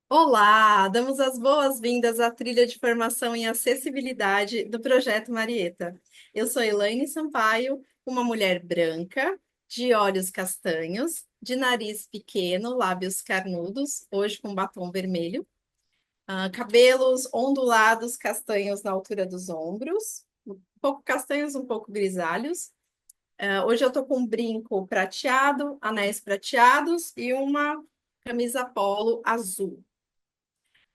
Olá, damos as boas-vindas à trilha de formação em acessibilidade do Projeto Marieta. Eu sou Elaine Sampaio, uma mulher branca, de olhos castanhos, de nariz pequeno, lábios carnudos, hoje com batom vermelho, cabelos ondulados, castanhos na altura dos ombros, um pouco castanhos, um pouco grisalhos. Hoje eu estou com um brinco prateado, anéis prateados e uma camisa polo azul.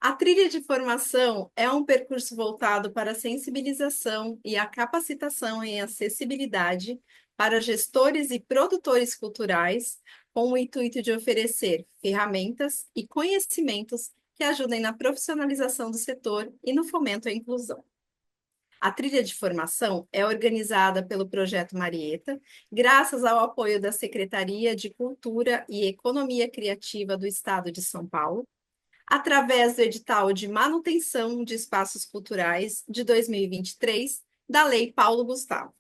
A trilha de formação é um percurso voltado para a sensibilização e a capacitação em acessibilidade para gestores e produtores culturais, com o intuito de oferecer ferramentas e conhecimentos que ajudem na profissionalização do setor e no fomento à inclusão. A trilha de formação é organizada pelo Projeto Marieta, graças ao apoio da Secretaria de Cultura e Economia Criativa do Estado de São Paulo, através do edital de manutenção de espaços culturais de 2023 da Lei Paulo Gustavo.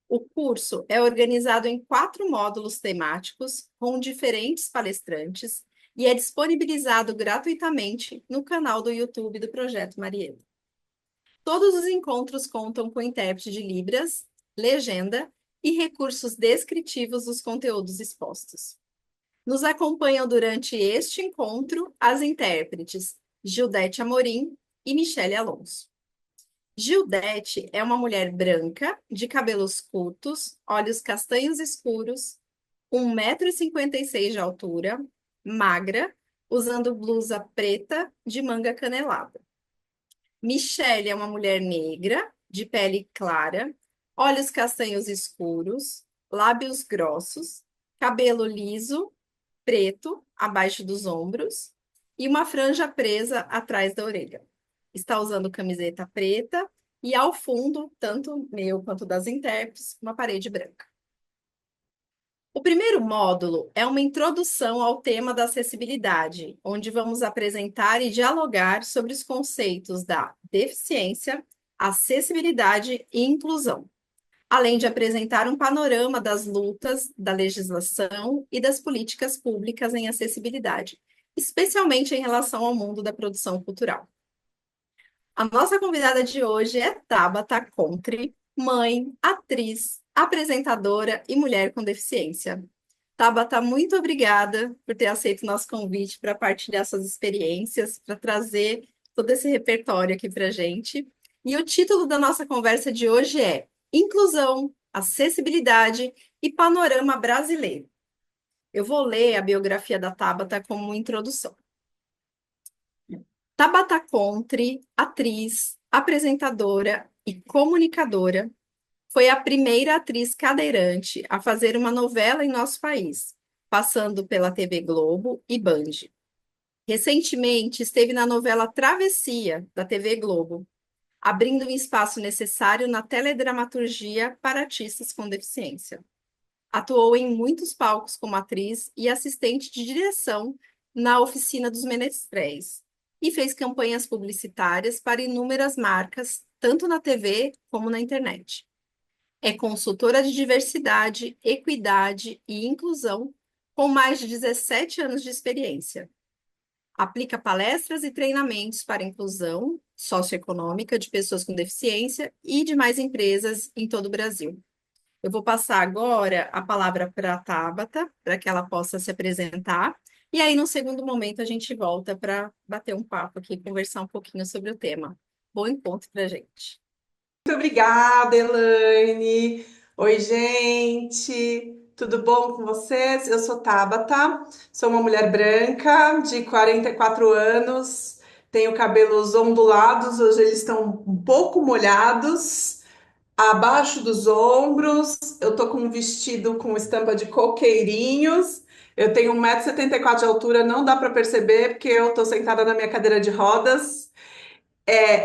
O curso é organizado em 4 módulos temáticos com diferentes palestrantes e é disponibilizado gratuitamente no canal do YouTube do Projeto Marieta. Todos os encontros contam com intérprete de Libras, legenda e recursos descritivos dos conteúdos expostos. Nos acompanham durante este encontro as intérpretes Gildete Amorim e Michele Alonso. Gildete é uma mulher branca, de cabelos curtos, olhos castanhos escuros, 1,56 m de altura, magra, usando blusa preta de manga canelada. Michele é uma mulher negra, de pele clara, olhos castanhos escuros, lábios grossos, cabelo liso preto abaixo dos ombros e uma franja presa atrás da orelha. Está usando camiseta preta e ao fundo, tanto meu quanto das intérpretes, uma parede branca. O primeiro módulo é uma introdução ao tema da acessibilidade, onde vamos apresentar e dialogar sobre os conceitos da deficiência, acessibilidade e inclusão, além de apresentar um panorama das lutas, da legislação e das políticas públicas em acessibilidade, especialmente em relação ao mundo da produção cultural. A nossa convidada de hoje é Tabata Contri, mãe, atriz, apresentadora e mulher com deficiência. Tabata, muito obrigada por ter aceito o nosso convite para partilhar suas experiências, para trazer todo esse repertório aqui para a gente. E o título da nossa conversa de hoje é Inclusão, Acessibilidade e Panorama Brasileiro. Eu vou ler a biografia da Tabata como introdução. Tabata Contri, atriz, apresentadora e comunicadora, foi a primeira atriz cadeirante a fazer uma novela em nosso país, passando pela TV Globo e Band. Recentemente esteve na novela Travessia, da TV Globo, abrindo um espaço necessário na teledramaturgia para artistas com deficiência. Atuou em muitos palcos como atriz e assistente de direção na Oficina dos Menestréis e fez campanhas publicitárias para inúmeras marcas, tanto na TV como na internet. É consultora de diversidade, equidade e inclusão, com mais de 17 anos de experiência. Aplica palestras e treinamentos para inclusão socioeconômica de pessoas com deficiência e de mais empresas em todo o Brasil. Eu vou passar agora a palavra para a Tabata, para que ela possa se apresentar. E aí, no segundo momento, a gente volta para bater um papo aqui, conversar um pouquinho sobre o tema. Bom encontro para a gente. Muito obrigada, Elaine. Oi, gente. Tudo bom com vocês? Eu sou Tabata, sou uma mulher branca de 44 anos, tenho cabelos ondulados, hoje eles estão um pouco molhados, abaixo dos ombros. Eu tô com um vestido com estampa de coqueirinhos. Eu tenho 1,74 m de altura, não dá para perceber porque eu tô sentada na minha cadeira de rodas.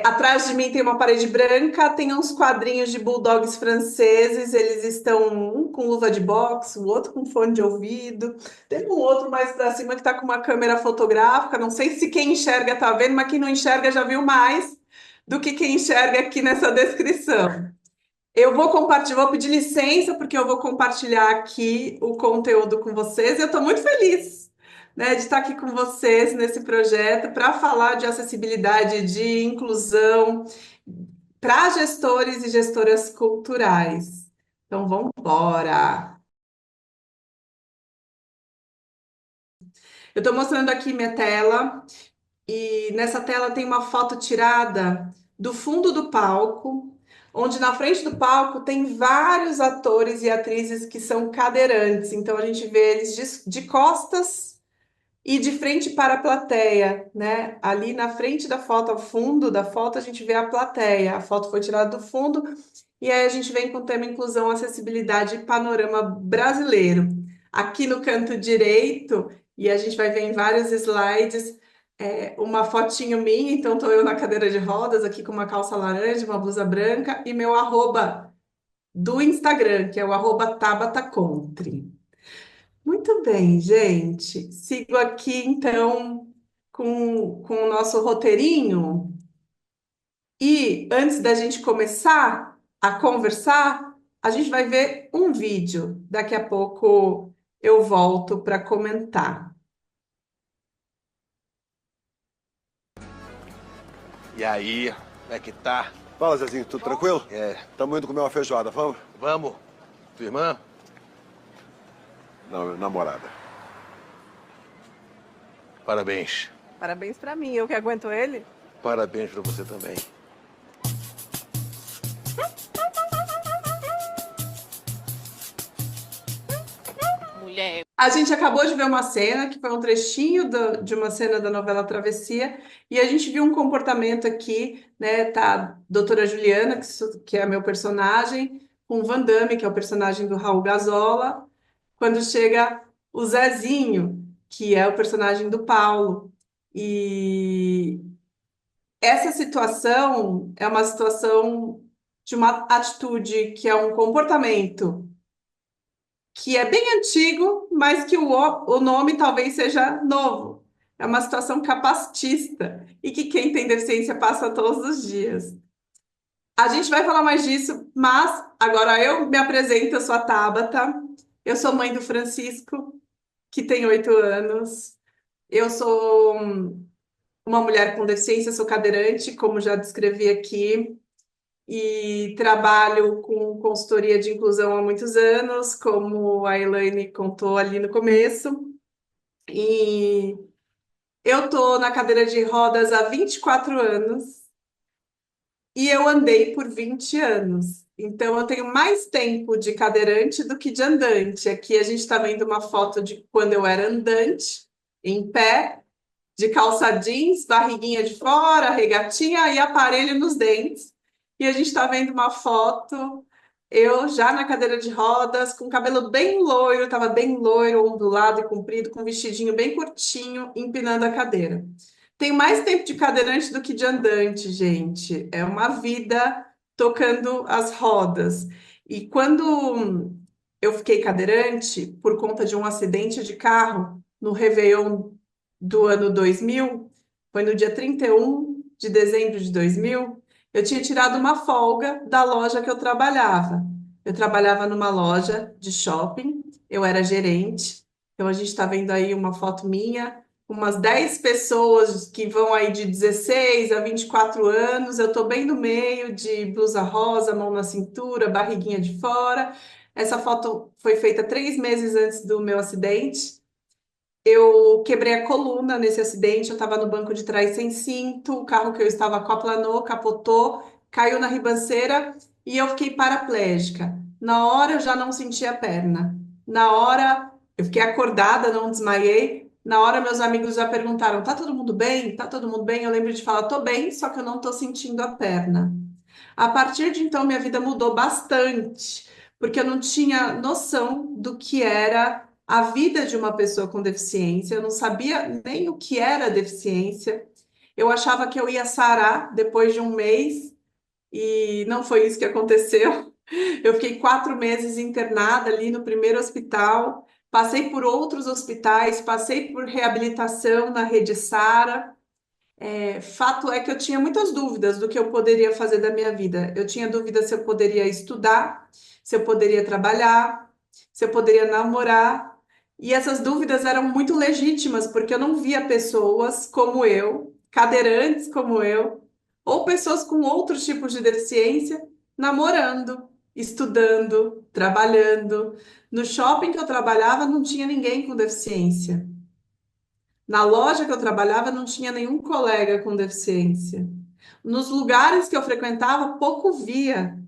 Atrás de mim tem uma parede branca, tem uns quadrinhos de bulldogs franceses, eles estão um com luva de boxe, o outro com fone de ouvido, tem um outro mais para cima que está com uma câmera fotográfica, não sei se quem enxerga está vendo, mas quem não enxerga já viu mais do que quem enxerga aqui nessa descrição. Eu vou compartilhar, vou pedir licença porque eu vou compartilhar aqui o conteúdo com vocês e eu estou muito feliz né, de estar aqui com vocês nesse projeto para falar de acessibilidade, de inclusão para gestores e gestoras culturais. Então, vamos embora. Eu estou mostrando aqui minha tela e nessa tela tem uma foto tirada do fundo do palco, onde na frente do palco tem vários atores e atrizes que são cadeirantes. Então, a gente vê eles de costas e de frente para a plateia, né? Ali na frente da foto, ao fundo da foto, a gente vê a plateia. A foto foi tirada do fundo e aí a gente vem com o tema inclusão, acessibilidade e panorama brasileiro. Aqui no canto direito, e a gente vai ver em vários slides, uma fotinho minha, então estou eu na cadeira de rodas aqui com uma calça laranja, uma blusa branca e meu arroba do Instagram, que é o arroba Tabata Country. Muito bem, gente. Sigo aqui então com o nosso roteirinho. E antes da gente começar a conversar, a gente vai ver um vídeo. Daqui a pouco eu volto para comentar. E aí, como é que tá? Fala, Zezinho, tudo tranquilo? É, Tamo indo comer uma feijoada, vamos? vamos? Tua irmã? Não, namorada. Parabéns. Parabéns pra mim, eu que aguento ele. Parabéns pra você também. A gente acabou de ver uma cena, que foi um trechinho de uma cena da novela Travessia, e a gente viu um comportamento aqui, né? Tá a doutora Juliana, que é meu personagem, com o Van Damme, que é o personagem do Raul Gazola, quando chega o Zezinho, que é o personagem do Paulo. E essa situação é uma situação de uma atitude que é um comportamento que é bem antigo, mas que o nome talvez seja novo. É uma situação capacitista e que quem tem deficiência passa todos os dias. A gente vai falar mais disso, mas agora eu me apresento, eu sou a Tabata, eu sou mãe do Francisco, que tem 8 anos. Eu sou uma mulher com deficiência, sou cadeirante, como já descrevi aqui, e trabalho com consultoria de inclusão há muitos anos, como a Elaine contou ali no começo. E eu estou na cadeira de rodas há 24 anos e eu andei por 20 anos. Então, eu tenho mais tempo de cadeirante do que de andante. Aqui a gente está vendo uma foto de quando eu era andante, em pé, de calça jeans, barriguinha de fora, regatinha e aparelho nos dentes. E a gente está vendo uma foto, eu já na cadeira de rodas, com cabelo bem loiro, estava bem loiro, ondulado e comprido, com um vestidinho bem curtinho, empinando a cadeira. Tenho mais tempo de cadeirante do que de andante, gente. É uma vida tocando as rodas. E quando eu fiquei cadeirante, por conta de um acidente de carro no Réveillon do ano 2000, foi no dia 31 de dezembro de 2000, eu tinha tirado uma folga da loja que eu trabalhava. Eu trabalhava numa loja de shopping, eu era gerente. Então a gente está vendo aí uma foto minha, umas 10 pessoas que vão aí de 16 a 24 anos. Eu estou bem no meio, de blusa rosa, mão na cintura, barriguinha de fora. Essa foto foi feita 3 meses antes do meu acidente. Eu quebrei a coluna nesse acidente, eu estava no banco de trás sem cinto, o carro que eu estava aquaplanou, capotou, caiu na ribanceira e eu fiquei paraplégica. Na hora eu já não senti a perna. Na hora eu fiquei acordada, não desmaiei. Na hora meus amigos já perguntaram: tá todo mundo bem? Tá todo mundo bem? Eu lembro de falar: tô bem, só que eu não tô sentindo a perna. A partir de então, minha vida mudou bastante, porque eu não tinha noção do que era a vida de uma pessoa com deficiência, eu não sabia nem o que era deficiência. Eu achava que eu ia sarar depois de um mês, e não foi isso que aconteceu. Eu fiquei 4 meses internada ali no primeiro hospital, passei por outros hospitais, passei por reabilitação na Rede Sara. Fato é que eu tinha muitas dúvidas do que eu poderia fazer da minha vida. Eu tinha dúvida se eu poderia estudar, se eu poderia trabalhar, se eu poderia namorar. E essas dúvidas eram muito legítimas, porque eu não via pessoas como eu, cadeirantes como eu, ou pessoas com outros tipos de deficiência, namorando, estudando, trabalhando. No shopping que eu trabalhava, não tinha ninguém com deficiência. Na loja que eu trabalhava, não tinha nenhum colega com deficiência. Nos lugares que eu frequentava, pouco via.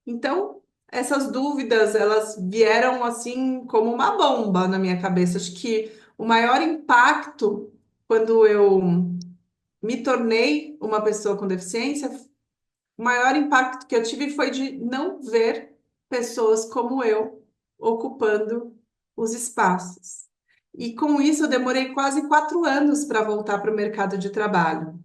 Então, essas dúvidas, elas vieram assim como uma bomba na minha cabeça. Acho que o maior impacto quando eu me tornei uma pessoa com deficiência, o maior impacto que eu tive foi de não ver pessoas como eu ocupando os espaços. E com isso, eu demorei quase 4 anos para voltar para o mercado de trabalho.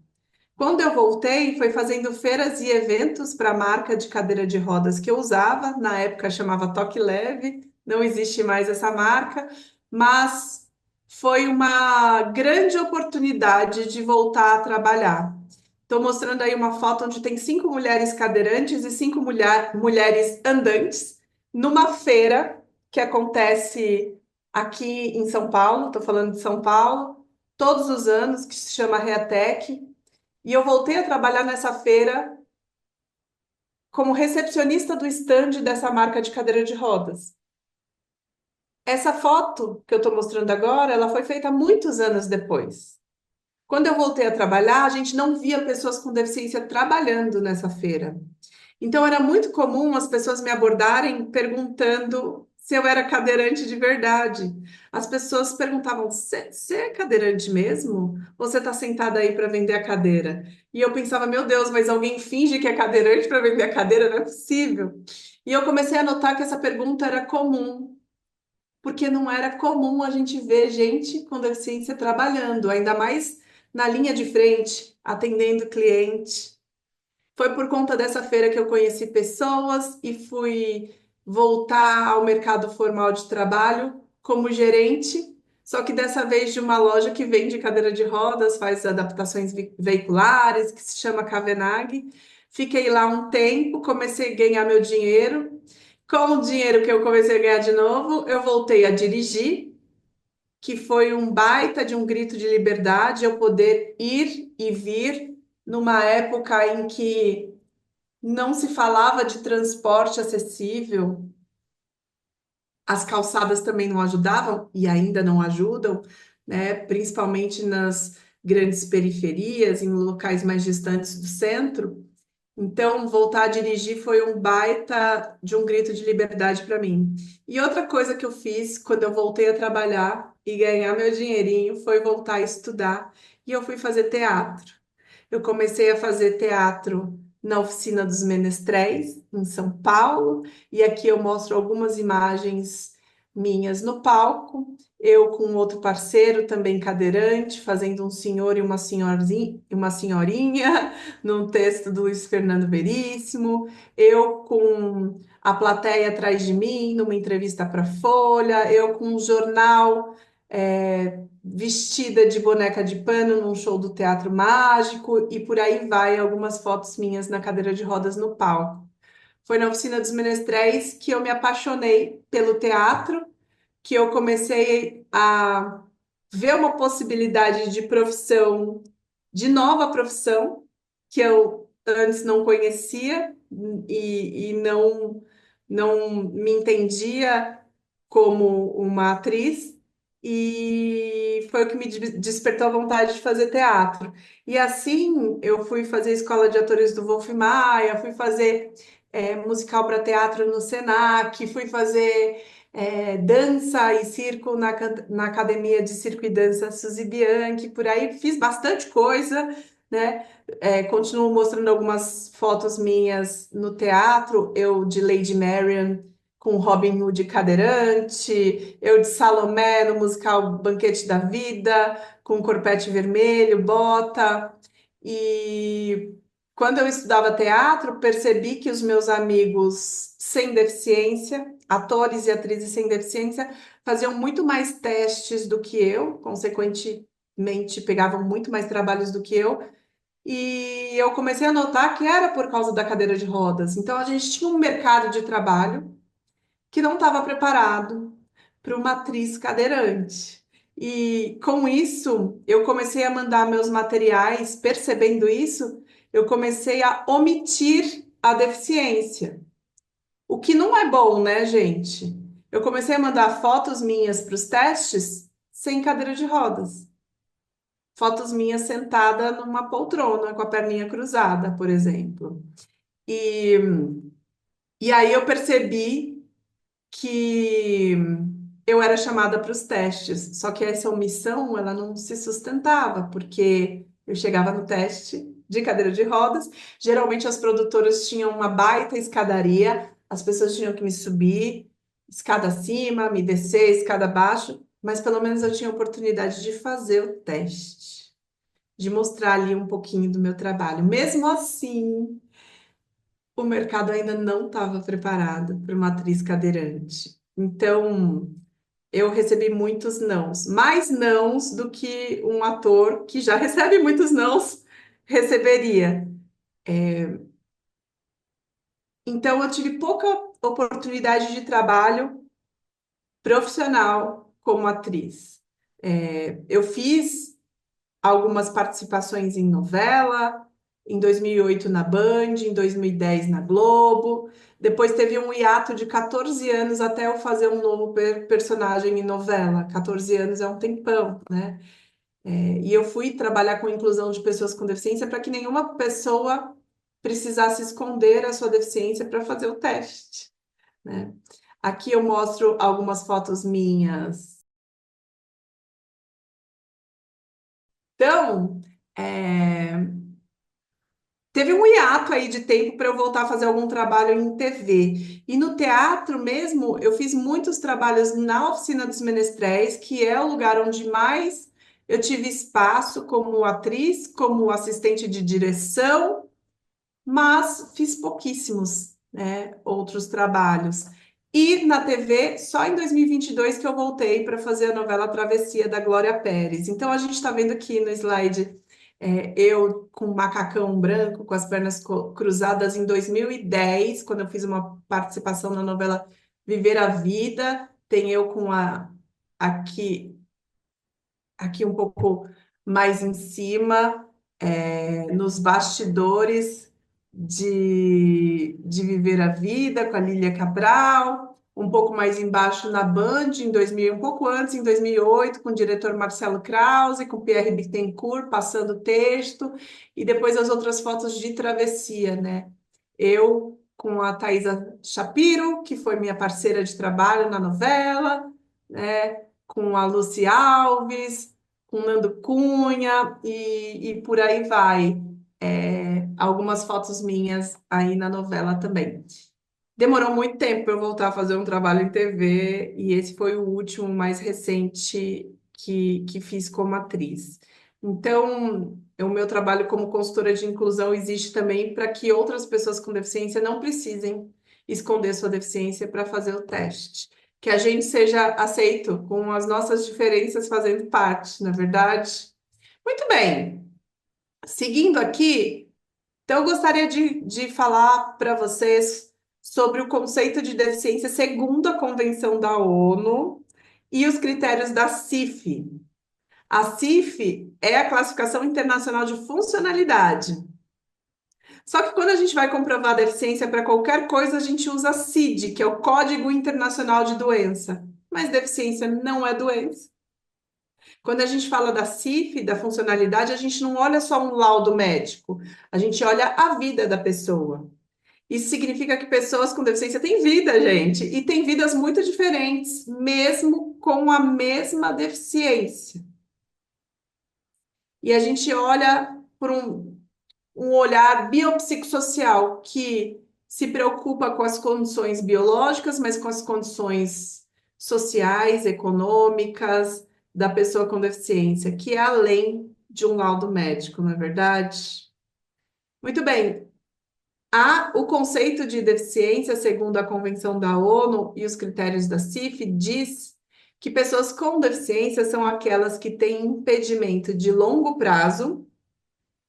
Quando eu voltei, foi fazendo feiras e eventos para a marca de cadeira de rodas que eu usava, na época chamava Toque Leve, não existe mais essa marca, mas foi uma grande oportunidade de voltar a trabalhar. Estou mostrando aí uma foto onde tem 5 mulheres cadeirantes e 5 mulheres andantes, numa feira que acontece aqui em São Paulo, estou falando de São Paulo, todos os anos, que se chama Reatec. E eu voltei a trabalhar nessa feira como recepcionista do estande dessa marca de cadeira de rodas. Essa foto que eu estou mostrando agora, ela foi feita muitos anos depois. Quando eu voltei a trabalhar, a gente não via pessoas com deficiência trabalhando nessa feira. Então era muito comum as pessoas me abordarem perguntando se eu era cadeirante de verdade. As pessoas perguntavam: Você é cadeirante mesmo? Ou você está sentada aí para vender a cadeira? E eu pensava: meu Deus, mas alguém finge que é cadeirante para vender a cadeira? Não é possível. E eu comecei a notar que essa pergunta era comum, porque não era comum a gente ver gente com deficiência trabalhando, ainda mais na linha de frente, atendendo cliente. Foi por conta dessa feira que eu conheci pessoas e fui voltar ao mercado formal de trabalho como gerente, só que dessa vez de uma loja que vende cadeira de rodas, faz adaptações veiculares, que se chama Cavenag. Fiquei lá um tempo, comecei a ganhar meu dinheiro. Com o dinheiro que eu comecei a ganhar de novo, eu voltei a dirigir, que foi um baita de um grito de liberdade, eu poder ir e vir numa época em que não se falava de transporte acessível, as calçadas também não ajudavam e ainda não ajudam, né? Principalmente nas grandes periferias, em locais mais distantes do centro. Então, voltar a dirigir foi um baita de um grito de liberdade para mim. E outra coisa que eu fiz quando eu voltei a trabalhar e ganhar meu dinheirinho foi voltar a estudar. E eu fui fazer teatro. Eu comecei a fazer teatro na Oficina dos Menestréis, em São Paulo, e aqui eu mostro algumas imagens minhas no palco. Eu com outro parceiro, também cadeirante, fazendo um senhor e uma senhorinha, num texto do Luiz Fernando Veríssimo. Eu com a plateia atrás de mim, numa entrevista para Folha. Eu com um jornal. Vestida de boneca de pano num show do Teatro Mágico e por aí vai algumas fotos minhas na cadeira de rodas no palco. Foi na Oficina dos Menestréis que eu me apaixonei pelo teatro, que eu comecei a ver uma possibilidade de profissão, de nova profissão, que eu antes não conhecia e não me entendia como uma atriz, e foi o que me despertou a vontade de fazer teatro. E assim eu fui fazer escola de atores do Wolf Maia, fui fazer musical para teatro no Senac, fui fazer dança e circo na Academia de Circo e Dança Suzy Bianchi, por aí fiz bastante coisa, né? Continuo mostrando algumas fotos minhas no teatro, eu de Lady Marian com Robin Hood cadeirante, eu de Salomé no musical Banquete da Vida, com corpete vermelho, bota. E quando eu estudava teatro, percebi que os meus amigos sem deficiência, atores e atrizes sem deficiência, faziam muito mais testes do que eu, consequentemente, pegavam muito mais trabalhos do que eu. E eu comecei a notar que era por causa da cadeira de rodas. Então, a gente tinha um mercado de trabalho que não estava preparado para uma atriz cadeirante. E com isso, eu comecei a mandar meus materiais, percebendo isso, eu comecei a omitir a deficiência. O que não é bom, né, gente? Eu comecei a mandar fotos minhas para os testes sem cadeira de rodas. Fotos minhas sentada numa poltrona, com a perninha cruzada, por exemplo. E, e aí eu percebi que eu era chamada para os testes, só que essa omissão, ela não se sustentava, porque eu chegava no teste de cadeira de rodas, geralmente as produtoras tinham uma baita escadaria, as pessoas tinham que me subir, escada acima, me descer, escada abaixo, mas pelo menos eu tinha a oportunidade de fazer o teste, de mostrar ali um pouquinho do meu trabalho. Mesmo assim, o mercado ainda não estava preparado para uma atriz cadeirante. Então, eu recebi muitos nãos, mais nãos do que um ator que já recebe muitos nãos receberia. Então, eu tive pouca oportunidade de trabalho profissional como atriz. Eu fiz algumas participações em novela, em 2008 na Band, em 2010 na Globo. Depois teve um hiato de 14 anos até eu fazer um novo personagem em novela. 14 anos é um tempão, né? E eu fui trabalhar com inclusão de pessoas com deficiência para que nenhuma pessoa precisasse esconder a sua deficiência para fazer o teste, né? Aqui eu mostro algumas fotos minhas. Então, teve um hiato aí de tempo para eu voltar a fazer algum trabalho em TV. E no teatro mesmo, eu fiz muitos trabalhos na Oficina dos Menestréis, que é o lugar onde mais eu tive espaço como atriz, como assistente de direção, mas fiz pouquíssimos, né, outros trabalhos. E na TV, só em 2022 que eu voltei para fazer a novela Travessia da Glória Pérez. Então a gente está vendo aqui no slide eu com um macacão branco, com as pernas cruzadas em 2010, quando eu fiz uma participação na novela Viver a Vida. Tem eu com aqui, aqui um pouco mais em cima, nos bastidores de Viver a Vida, com a Lília Cabral, um pouco mais embaixo na Band, em 2000, um pouco antes, em 2008, com o diretor Marcelo Krause, com Pierre Bittencourt, passando texto, e depois as outras fotos de travessia, né? Eu com a Thaisa Shapiro, que foi minha parceira de trabalho na novela, né? Com a Lucy Alves, com Nando Cunha e por aí vai. Algumas fotos minhas aí na novela também. Demorou muito tempo para eu voltar a fazer um trabalho em TV e esse foi o último, mais recente que fiz como atriz. Então, o meu trabalho como consultora de inclusão existe também para que outras pessoas com deficiência não precisem esconder sua deficiência para fazer o teste. Que a gente seja aceito com as nossas diferenças fazendo parte, na verdade? Muito bem. Seguindo aqui, então eu gostaria de falar para vocês sobre o conceito de deficiência segundo a Convenção da ONU e os critérios da CIF. A CIF é a Classificação Internacional de Funcionalidade. Só que quando a gente vai comprovar a deficiência para qualquer coisa, a gente usa CID, que é o Código Internacional de Doença. Mas deficiência não é doença. Quando a gente fala da CIF, da funcionalidade, a gente não olha só um laudo médico, a gente olha a vida da pessoa. Isso significa que pessoas com deficiência têm vida, gente, e têm vidas muito diferentes, mesmo com a mesma deficiência. E a gente olha por um olhar biopsicossocial que se preocupa com as condições biológicas, mas com as condições sociais, econômicas da pessoa com deficiência, que é além de um laudo médico, não é verdade? Muito bem. O conceito de deficiência, segundo a Convenção da ONU e os critérios da CIF, diz que pessoas com deficiência são aquelas que têm impedimento de longo prazo,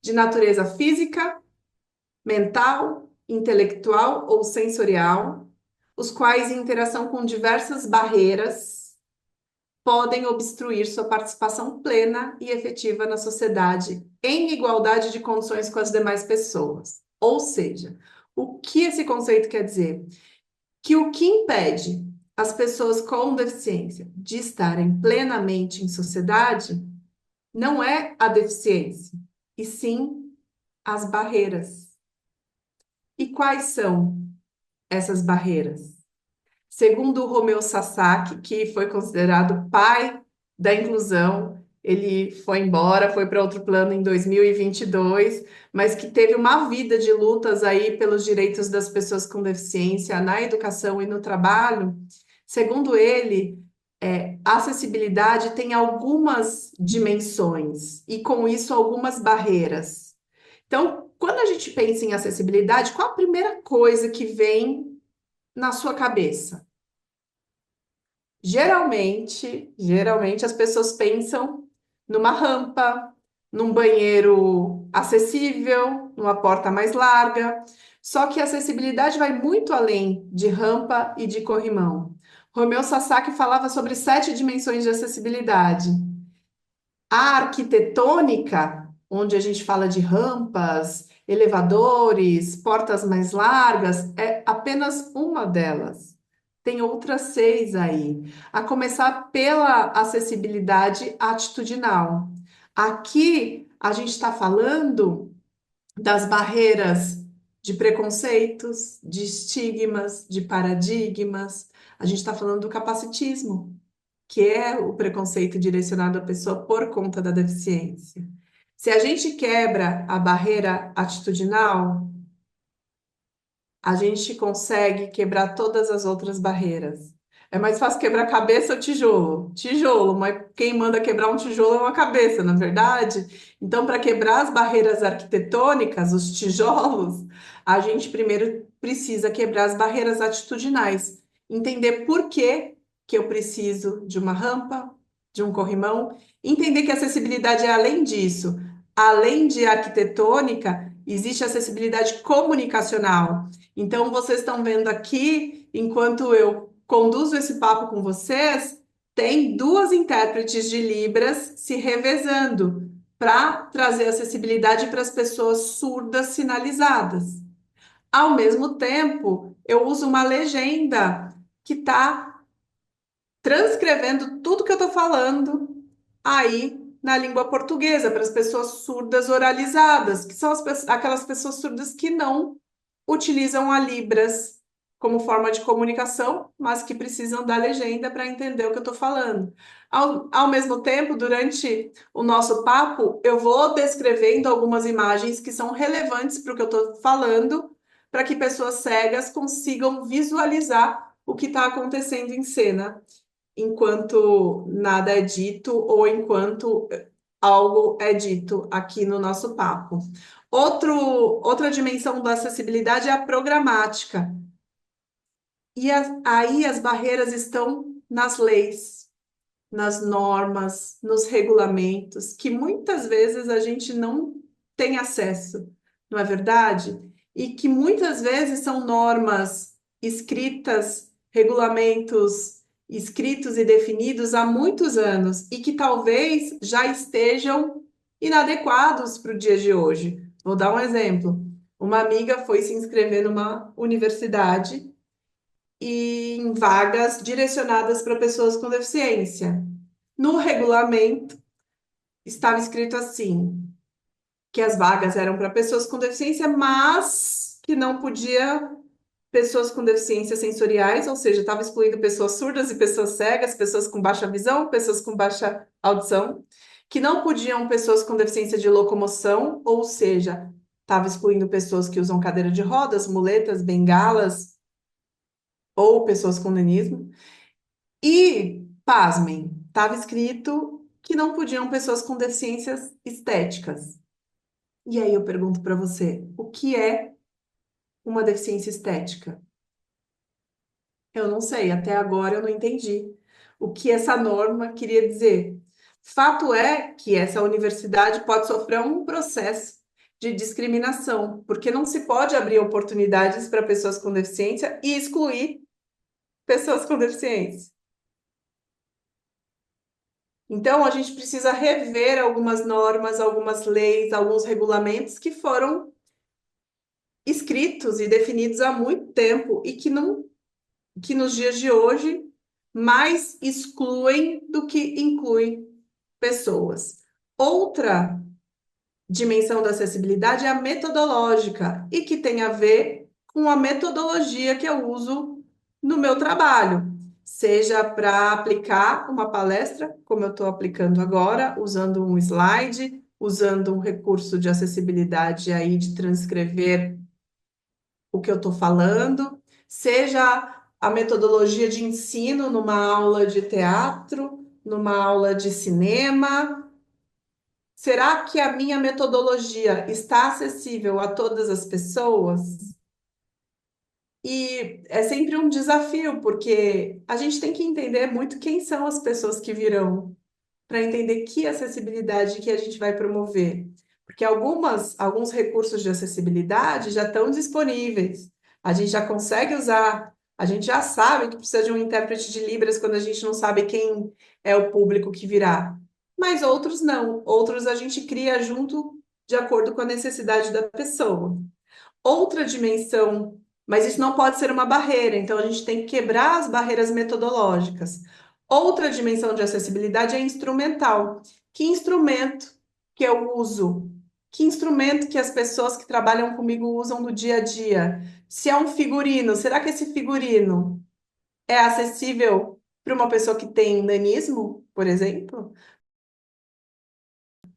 de natureza física, mental, intelectual ou sensorial, os quais, em interação com diversas barreiras, podem obstruir sua participação plena e efetiva na sociedade, em igualdade de condições com as demais pessoas. Ou seja, o que esse conceito quer dizer? Que o que impede as pessoas com deficiência de estarem plenamente em sociedade não é a deficiência, e sim as barreiras. E quais são essas barreiras? Segundo o Romeu Sasaki, que foi considerado pai da inclusão, ele foi embora, foi para outro plano em 2022, mas que teve uma vida de lutas aí pelos direitos das pessoas com deficiência na educação e no trabalho. Segundo ele, a acessibilidade tem algumas dimensões e, com isso, algumas barreiras. Então, quando a gente pensa em acessibilidade, qual a primeira coisa que vem na sua cabeça? Geralmente as pessoas pensam numa rampa, num banheiro acessível, numa porta mais larga. Só que a acessibilidade vai muito além de rampa e de corrimão. Romeu Sasaki falava sobre 7 dimensões de acessibilidade. A arquitetônica, onde a gente fala de rampas, elevadores, portas mais largas, é apenas uma delas. Tem outras 6 aí, a começar pela acessibilidade atitudinal. Aqui a gente está falando das barreiras de preconceitos, de estigmas, de paradigmas. A gente está falando do capacitismo, que é o preconceito direcionado à pessoa por conta da deficiência. Se a gente quebra a barreira atitudinal, a gente consegue quebrar todas as outras barreiras. É mais fácil quebrar cabeça ou tijolo? Tijolo, mas quem manda quebrar um tijolo é uma cabeça, na verdade? Então, para quebrar as barreiras arquitetônicas, os tijolos, a gente primeiro precisa quebrar as barreiras atitudinais. Entender por que eu preciso de uma rampa, de um corrimão. Entender que a acessibilidade é além disso. Além de arquitetônica, existe acessibilidade comunicacional. Então, vocês estão vendo aqui, enquanto eu conduzo esse papo com vocês, tem 2 intérpretes de Libras se revezando para trazer acessibilidade para as pessoas surdas sinalizadas. Ao mesmo tempo, eu uso uma legenda que está transcrevendo tudo que eu estou falando aí na língua portuguesa para as pessoas surdas oralizadas, que são aquelas pessoas surdas que não utilizam a Libras como forma de comunicação, mas que precisam da legenda para entender o que eu estou falando. Ao mesmo tempo, durante o nosso papo, eu vou descrevendo algumas imagens que são relevantes para o que eu estou falando, para que pessoas cegas consigam visualizar o que está acontecendo em cena, enquanto nada é dito ou enquanto algo é dito aqui no nosso papo. Outra dimensão da acessibilidade é a programática. E aí as barreiras estão nas leis, nas normas, nos regulamentos, que muitas vezes a gente não tem acesso, não é verdade? E que muitas vezes são normas escritas, regulamentos escritos e definidos há muitos anos e que talvez já estejam inadequados para o dia de hoje. Vou dar um exemplo. Uma amiga foi se inscrever numa universidade e em vagas direcionadas para pessoas com deficiência. No regulamento estava escrito assim, que as vagas eram para pessoas com deficiência, mas que não podia pessoas com deficiências sensoriais, ou seja, estava excluindo pessoas surdas e pessoas cegas, pessoas com baixa visão, pessoas com baixa audição, que não podiam pessoas com deficiência de locomoção, ou seja, estava excluindo pessoas que usam cadeira de rodas, muletas, bengalas, ou pessoas com nanismo. E, pasmem, estava escrito que não podiam pessoas com deficiências estéticas. E aí eu pergunto para você, o que é uma deficiência estética? Eu não sei, até agora eu não entendi o que essa norma queria dizer. Fato é que essa universidade pode sofrer um processo de discriminação, porque não se pode abrir oportunidades para pessoas com deficiência e excluir pessoas com deficiência. Então, a gente precisa rever algumas normas, algumas leis, alguns regulamentos que foram escritos e definidos há muito tempo e que não, que nos dias de hoje mais excluem do que incluem pessoas. Outra dimensão da acessibilidade é a metodológica e que tem a ver com a metodologia que eu uso no meu trabalho, seja para aplicar uma palestra, como eu estou aplicando agora, usando um slide, usando um recurso de acessibilidade aí de transcrever o que eu estou falando, seja a metodologia de ensino numa aula de teatro, numa aula de cinema. Será que a minha metodologia está acessível a todas as pessoas? E é sempre um desafio, porque a gente tem que entender muito quem são as pessoas que virão, para entender que acessibilidade que a gente vai promover. Porque alguns recursos de acessibilidade já estão disponíveis, a gente já consegue usar, a gente já sabe que precisa de um intérprete de Libras quando a gente não sabe quem é o público que virá. Mas outros não, outros a gente cria junto de acordo com a necessidade da pessoa. Outra dimensão, mas isso não pode ser uma barreira, então a gente tem que quebrar as barreiras metodológicas. Outra dimensão de acessibilidade é instrumental. Que instrumento que eu uso? Que instrumento que as pessoas que trabalham comigo usam no dia a dia? Se é um figurino, será que esse figurino é acessível para uma pessoa que tem nanismo, por exemplo?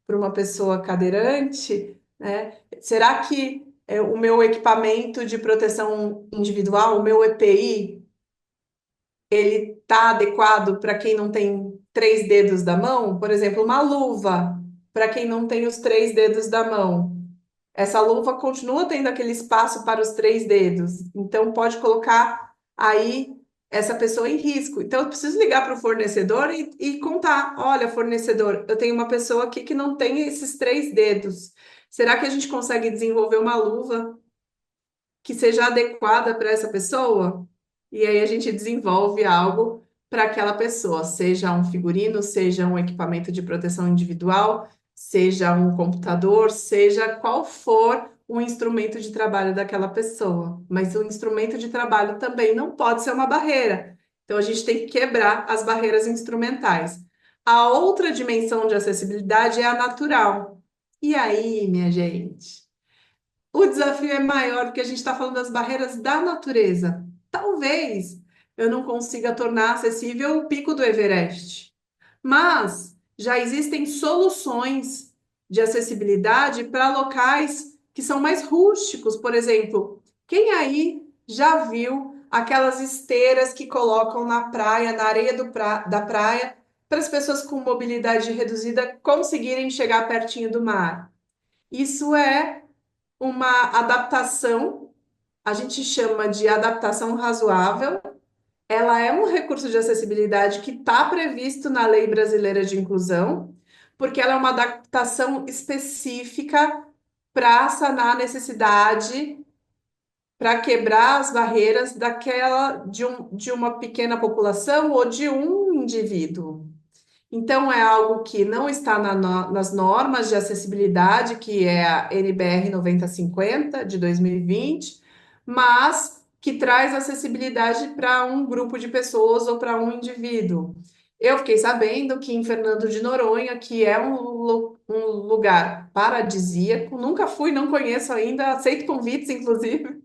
Para uma pessoa cadeirante, né? Será que o meu equipamento de proteção individual, o meu EPI, ele está adequado para quem não tem 3 dedos da mão? Por exemplo, uma luva para quem não tem os 3 dedos da mão. Essa luva continua tendo aquele espaço para os 3 dedos, então pode colocar aí essa pessoa em risco. Então eu preciso ligar para o fornecedor e contar: olha, fornecedor, eu tenho uma pessoa aqui que não tem esses 3 dedos. Será que a gente consegue desenvolver uma luva que seja adequada para essa pessoa? E aí a gente desenvolve algo para aquela pessoa, seja um figurino, seja um equipamento de proteção individual, seja um computador, seja qual for o instrumento de trabalho daquela pessoa. Mas o instrumento de trabalho também não pode ser uma barreira. Então a gente tem que quebrar as barreiras instrumentais. A outra dimensão de acessibilidade é a natural. E aí, minha gente? O desafio é maior porque a gente está falando das barreiras da natureza. Talvez eu não consiga tornar acessível o pico do Everest, mas já existem soluções de acessibilidade para locais que são mais rústicos. Por exemplo, quem aí já viu aquelas esteiras que colocam na praia, na areia da praia, para as pessoas com mobilidade reduzida conseguirem chegar pertinho do mar? Isso é uma adaptação, a gente chama de adaptação razoável. Ela é um recurso de acessibilidade que está previsto na Lei Brasileira de Inclusão, porque ela é uma adaptação específica para sanar a necessidade, para quebrar as barreiras de uma pequena população ou de um indivíduo. Então, é algo que não está nas normas de acessibilidade, que é a NBR 9050 de 2020, mas que traz acessibilidade para um grupo de pessoas ou para um indivíduo. Eu fiquei sabendo que em Fernando de Noronha, que é um lugar paradisíaco, nunca fui, não conheço ainda, aceito convites, inclusive,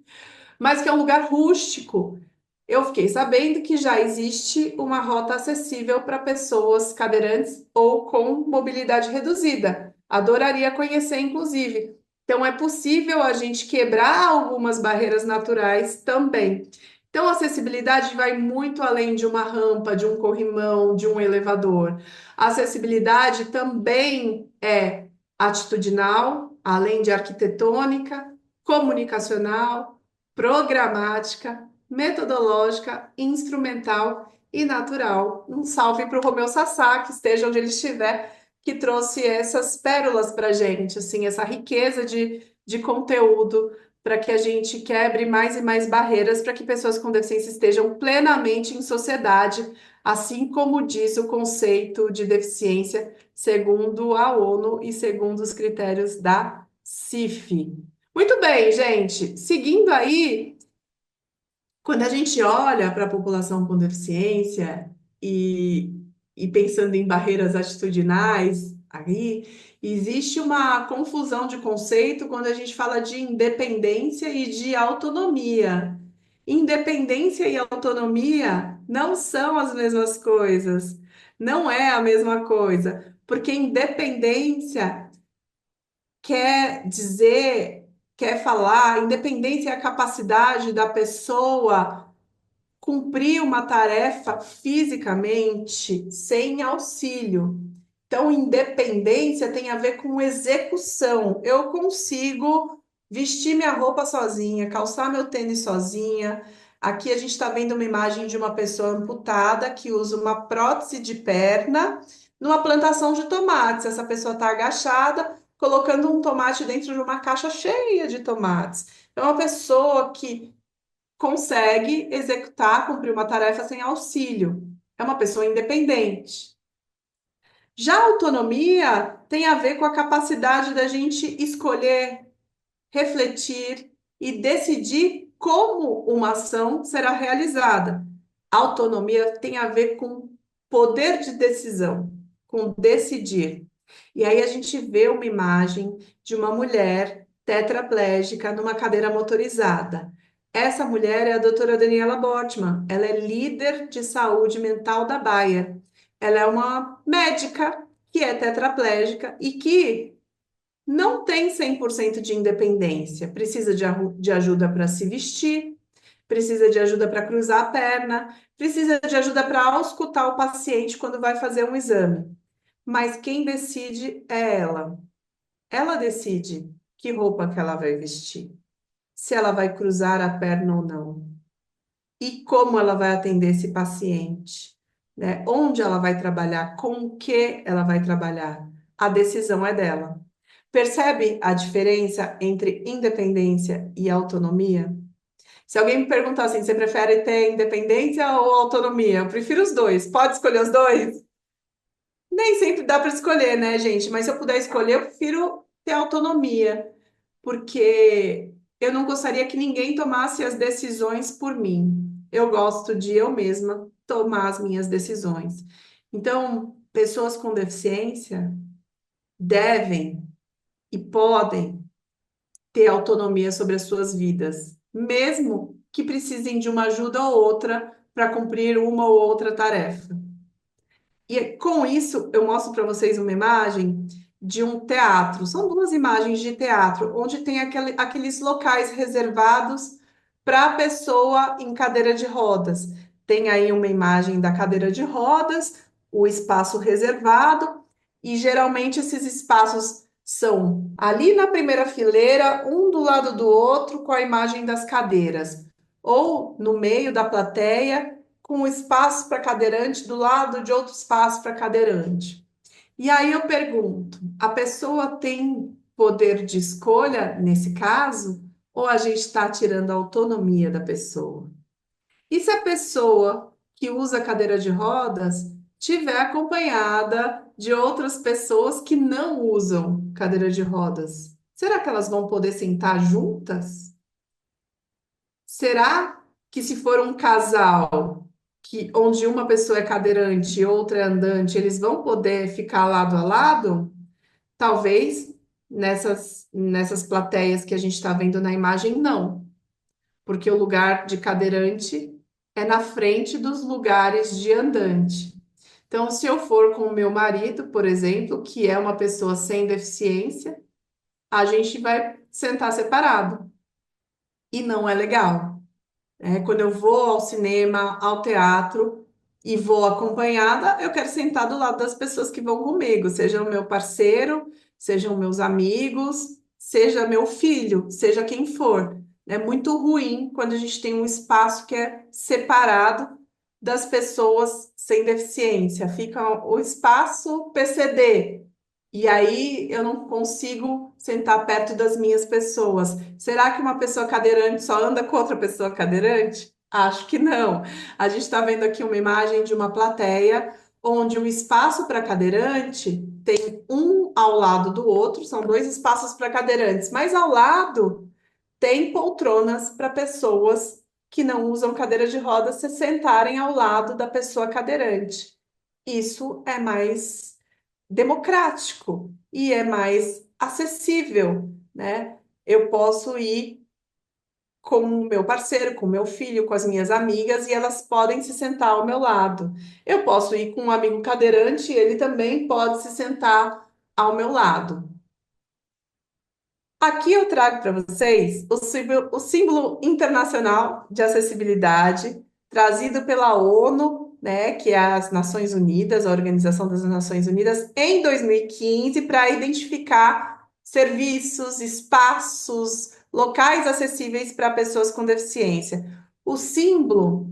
mas que é um lugar rústico. Eu fiquei sabendo que já existe uma rota acessível para pessoas cadeirantes ou com mobilidade reduzida. Adoraria conhecer, inclusive. Então, é possível a gente quebrar algumas barreiras naturais também. Então, a acessibilidade vai muito além de uma rampa, de um corrimão, de um elevador. A acessibilidade também é atitudinal, além de arquitetônica, comunicacional, programática, metodológica, instrumental e natural. Um salve para o Romeu Sassá, que esteja onde ele estiver, que trouxe essas pérolas para a gente, assim, essa riqueza de conteúdo para que a gente quebre mais e mais barreiras para que pessoas com deficiência estejam plenamente em sociedade, assim como diz o conceito de deficiência, segundo a ONU e segundo os critérios da CIF. Muito bem, gente. Seguindo aí, quando a gente olha para a população com deficiência e, e pensando em barreiras atitudinais, aí existe uma confusão de conceito quando a gente fala de independência e de autonomia. Independência e autonomia não são as mesmas coisas, não é a mesma coisa, porque independência quer dizer, quer falar, independência é a capacidade da pessoa cumprir uma tarefa fisicamente sem auxílio. Então, independência tem a ver com execução. Eu consigo vestir minha roupa sozinha, calçar meu tênis sozinha. Aqui a gente está vendo uma imagem de uma pessoa amputada que usa uma prótese de perna numa plantação de tomates. Essa pessoa está agachada, colocando um tomate dentro de uma caixa cheia de tomates. É uma pessoa que consegue executar, cumprir uma tarefa sem auxílio. É uma pessoa independente. Já a autonomia tem a ver com a capacidade da gente escolher, refletir e decidir como uma ação será realizada. Autonomia tem a ver com poder de decisão, com decidir. E aí a gente vê uma imagem de uma mulher tetraplégica numa cadeira motorizada. Essa mulher é a doutora Daniela Bortmann. Ela é líder de saúde mental da Bayer. Ela é uma médica que é tetraplégica e que não tem 100% de independência. Precisa de ajuda para se vestir, precisa de ajuda para cruzar a perna, precisa de ajuda para auscultar o paciente quando vai fazer um exame. Mas quem decide é ela. Ela decide que roupa que ela vai vestir, se ela vai cruzar a perna ou não, e como ela vai atender esse paciente, né? Onde ela vai trabalhar, com o que ela vai trabalhar. A decisão é dela. Percebe a diferença entre independência e autonomia? Se alguém me perguntar assim, você prefere ter independência ou autonomia? Eu prefiro os dois. Pode escolher os dois? Nem sempre dá para escolher, né, gente? Mas se eu puder escolher, eu prefiro ter autonomia, porque eu não gostaria que ninguém tomasse as decisões por mim. Eu gosto de eu mesma tomar as minhas decisões. Então, pessoas com deficiência devem e podem ter autonomia sobre as suas vidas, mesmo que precisem de uma ajuda ou outra para cumprir uma ou outra tarefa. E com isso, eu mostro para vocês uma imagem de um teatro. São duas imagens de teatro, onde tem aqueles locais reservados para a pessoa em cadeira de rodas. Tem aí uma imagem da cadeira de rodas, o espaço reservado, e geralmente esses espaços são ali na primeira fileira, um do lado do outro, com a imagem das cadeiras, ou no meio da plateia com um espaço para cadeirante do lado de outro espaço para cadeirante. E aí eu pergunto: a pessoa tem poder de escolha nesse caso? Ou a gente está tirando a autonomia da pessoa? E se a pessoa que usa cadeira de rodas tiver acompanhada de outras pessoas que não usam cadeira de rodas? Será que elas vão poder sentar juntas? Será que se for um casal onde uma pessoa é cadeirante e outra é andante, eles vão poder ficar lado a lado? Talvez nessas plateias que a gente está vendo na imagem, não, porque o lugar de cadeirante é na frente dos lugares de andante. Então, se eu for com o meu marido, por exemplo, que é uma pessoa sem deficiência, a gente vai sentar separado. E não é legal. Quando eu vou ao cinema, ao teatro e vou acompanhada, eu quero sentar do lado das pessoas que vão comigo, seja o meu parceiro, sejam meus amigos, seja meu filho, seja quem for. É muito ruim quando a gente tem um espaço que é separado das pessoas sem deficiência. Fica o espaço PCD E aí eu não consigo sentar perto das minhas pessoas. Será que uma pessoa cadeirante só anda com outra pessoa cadeirante? Acho que não. A gente está vendo aqui uma imagem de uma plateia onde o espaço para cadeirante tem um ao lado do outro, são dois espaços para cadeirantes, mas ao lado tem poltronas para pessoas que não usam cadeira de rodas se sentarem ao lado da pessoa cadeirante. Isso é mais democrático e é mais acessível, né? Eu posso ir com o meu parceiro, com o meu filho, com as minhas amigas e elas podem se sentar ao meu lado. Eu posso ir com um amigo cadeirante e ele também pode se sentar ao meu lado. Aqui eu trago para vocês o símbolo internacional de acessibilidade, trazido pela ONU, né, que é as Nações Unidas, a Organização das Nações Unidas, em 2015, para identificar serviços, espaços, locais acessíveis para pessoas com deficiência. O símbolo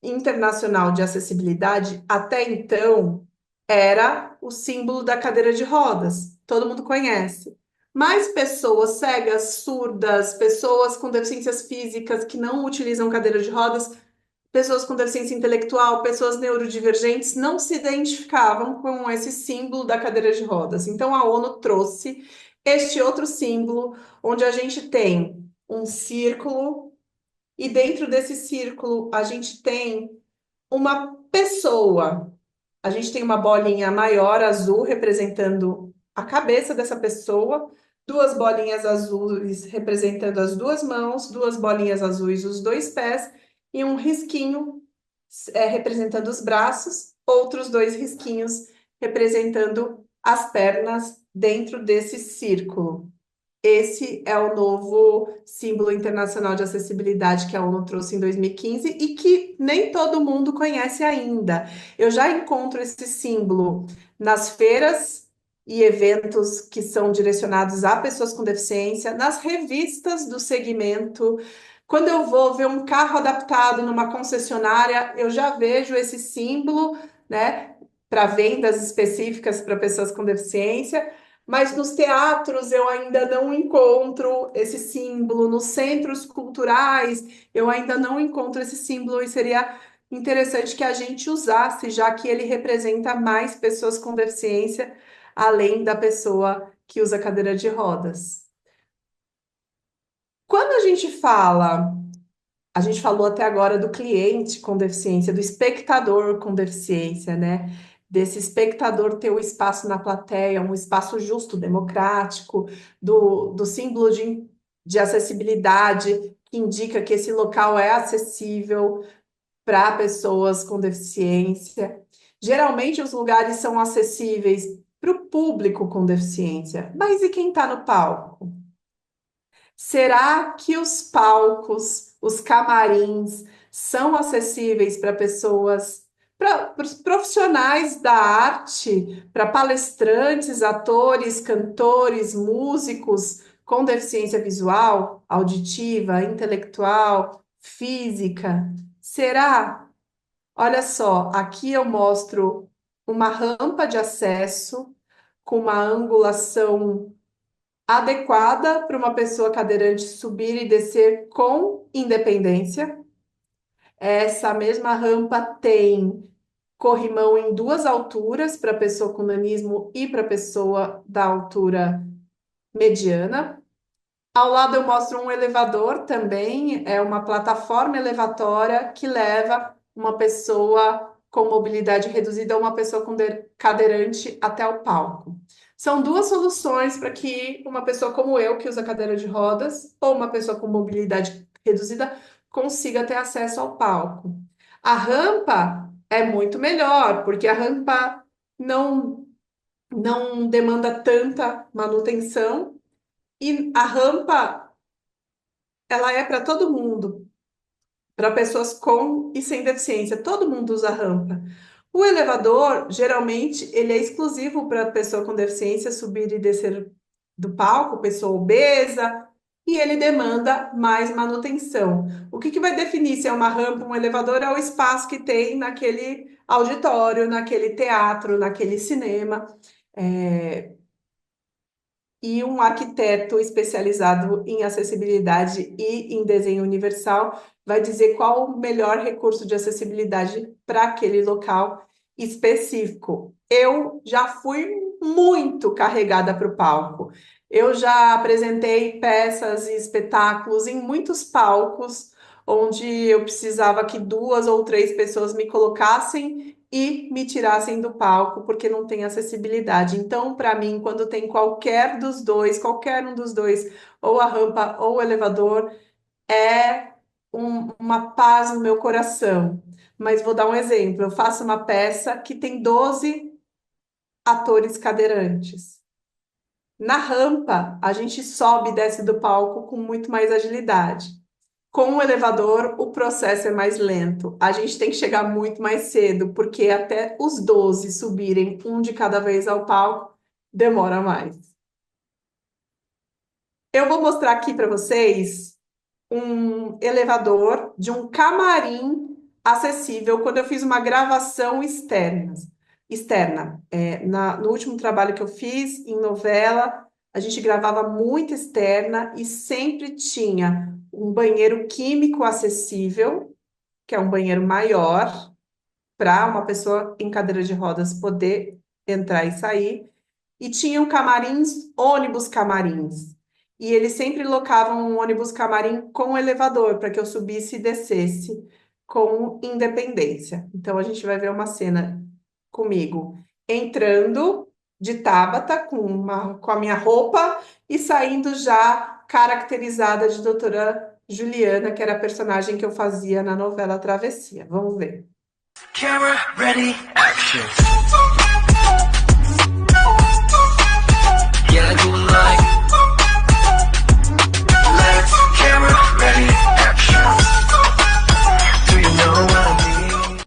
internacional de acessibilidade, até então, era o símbolo da cadeira de rodas. Todo mundo conhece. Mas pessoas cegas, surdas, pessoas com deficiências físicas que não utilizam cadeira de rodas, pessoas com deficiência intelectual, pessoas neurodivergentes, não se identificavam com esse símbolo da cadeira de rodas. Então a ONU trouxe este outro símbolo, onde a gente tem um círculo, e dentro desse círculo a gente tem uma pessoa. A gente tem uma bolinha maior azul representando a cabeça dessa pessoa, duas bolinhas azuis representando as duas mãos, duas bolinhas azuis os dois pés e um risquinho representando os braços, outros dois risquinhos representando as pernas dentro desse círculo. Esse é o novo símbolo internacional de acessibilidade que a ONU trouxe em 2015 e que nem todo mundo conhece ainda. Eu já encontro esse símbolo nas feiras e eventos que são direcionados a pessoas com deficiência, nas revistas do segmento. Quando eu vou ver um carro adaptado numa concessionária, eu já vejo esse símbolo, né, para vendas específicas para pessoas com deficiência. Mas nos teatros eu ainda não encontro esse símbolo, nos centros culturais eu ainda não encontro esse símbolo e seria interessante que a gente usasse, já que ele representa mais pessoas com deficiência, além da pessoa que usa cadeira de rodas. Quando a gente falou até agora do cliente com deficiência, do espectador com deficiência, né? Desse espectador ter o espaço na plateia, um espaço justo, democrático, do símbolo de acessibilidade, que indica que esse local é acessível para pessoas com deficiência. Geralmente os lugares são acessíveis para o público com deficiência, mas e quem está no palco? Será que os palcos, os camarins, são acessíveis para pessoas, para os profissionais da arte, para palestrantes, atores, cantores, músicos com deficiência visual, auditiva, intelectual, física? Será? Olha só, aqui eu mostro uma rampa de acesso com uma angulação adequada para uma pessoa cadeirante subir e descer com independência. Essa mesma rampa tem corrimão em duas alturas, para pessoa com nanismo e para pessoa da altura mediana. Ao lado eu mostro um elevador também, é uma plataforma elevatória que leva uma pessoa com mobilidade reduzida ou uma pessoa com cadeirante até o palco. São duas soluções para que uma pessoa como eu, que usa cadeira de rodas, ou uma pessoa com mobilidade reduzida, consiga ter acesso ao palco. A rampa é muito melhor, porque a rampa não demanda tanta manutenção e a rampa ela é para todo mundo, para pessoas com e sem deficiência, todo mundo usa rampa. O elevador, geralmente, ele é exclusivo para pessoa com deficiência subir e descer do palco, pessoa obesa, e ele demanda mais manutenção. O que vai definir se é uma rampa ou um elevador é o espaço que tem naquele auditório, naquele teatro, naquele cinema. e um arquiteto especializado em acessibilidade e em desenho universal vai dizer qual o melhor recurso de acessibilidade para aquele local específico. Eu já fui muito carregada para o palco. Eu já apresentei peças e espetáculos em muitos palcos, onde eu precisava que 2 ou 3 pessoas me colocassem e me tirassem do palco, porque não tem acessibilidade. Então, para mim, quando tem qualquer um dos dois, ou a rampa ou o elevador, é uma paz no meu coração. Mas vou dar um exemplo: eu faço uma peça que tem 12 atores cadeirantes. Na rampa, a gente sobe e desce do palco com muito mais agilidade. Com o elevador, o processo é mais lento. A gente tem que chegar muito mais cedo, porque até os 12 subirem um de cada vez ao palco, demora mais. Eu vou mostrar aqui para vocês um elevador de um camarim acessível quando eu fiz uma gravação externa. No último trabalho que eu fiz em novela, a gente gravava muito externa e sempre tinha um banheiro químico acessível, que é um banheiro maior, para uma pessoa em cadeira de rodas poder entrar e sair. E tinham camarins, ônibus camarins. E eles sempre locavam um ônibus camarim com elevador, para que eu subisse e descesse com independência. Então a gente vai ver uma cena comigo entrando de Tabata com a minha roupa e saindo já caracterizada de doutora Juliana, que era a personagem que eu fazia na novela Travessia. Vamos ver. Camera ready, action. Yeah, I do like. Let's camera ready, action. Do you know what I mean?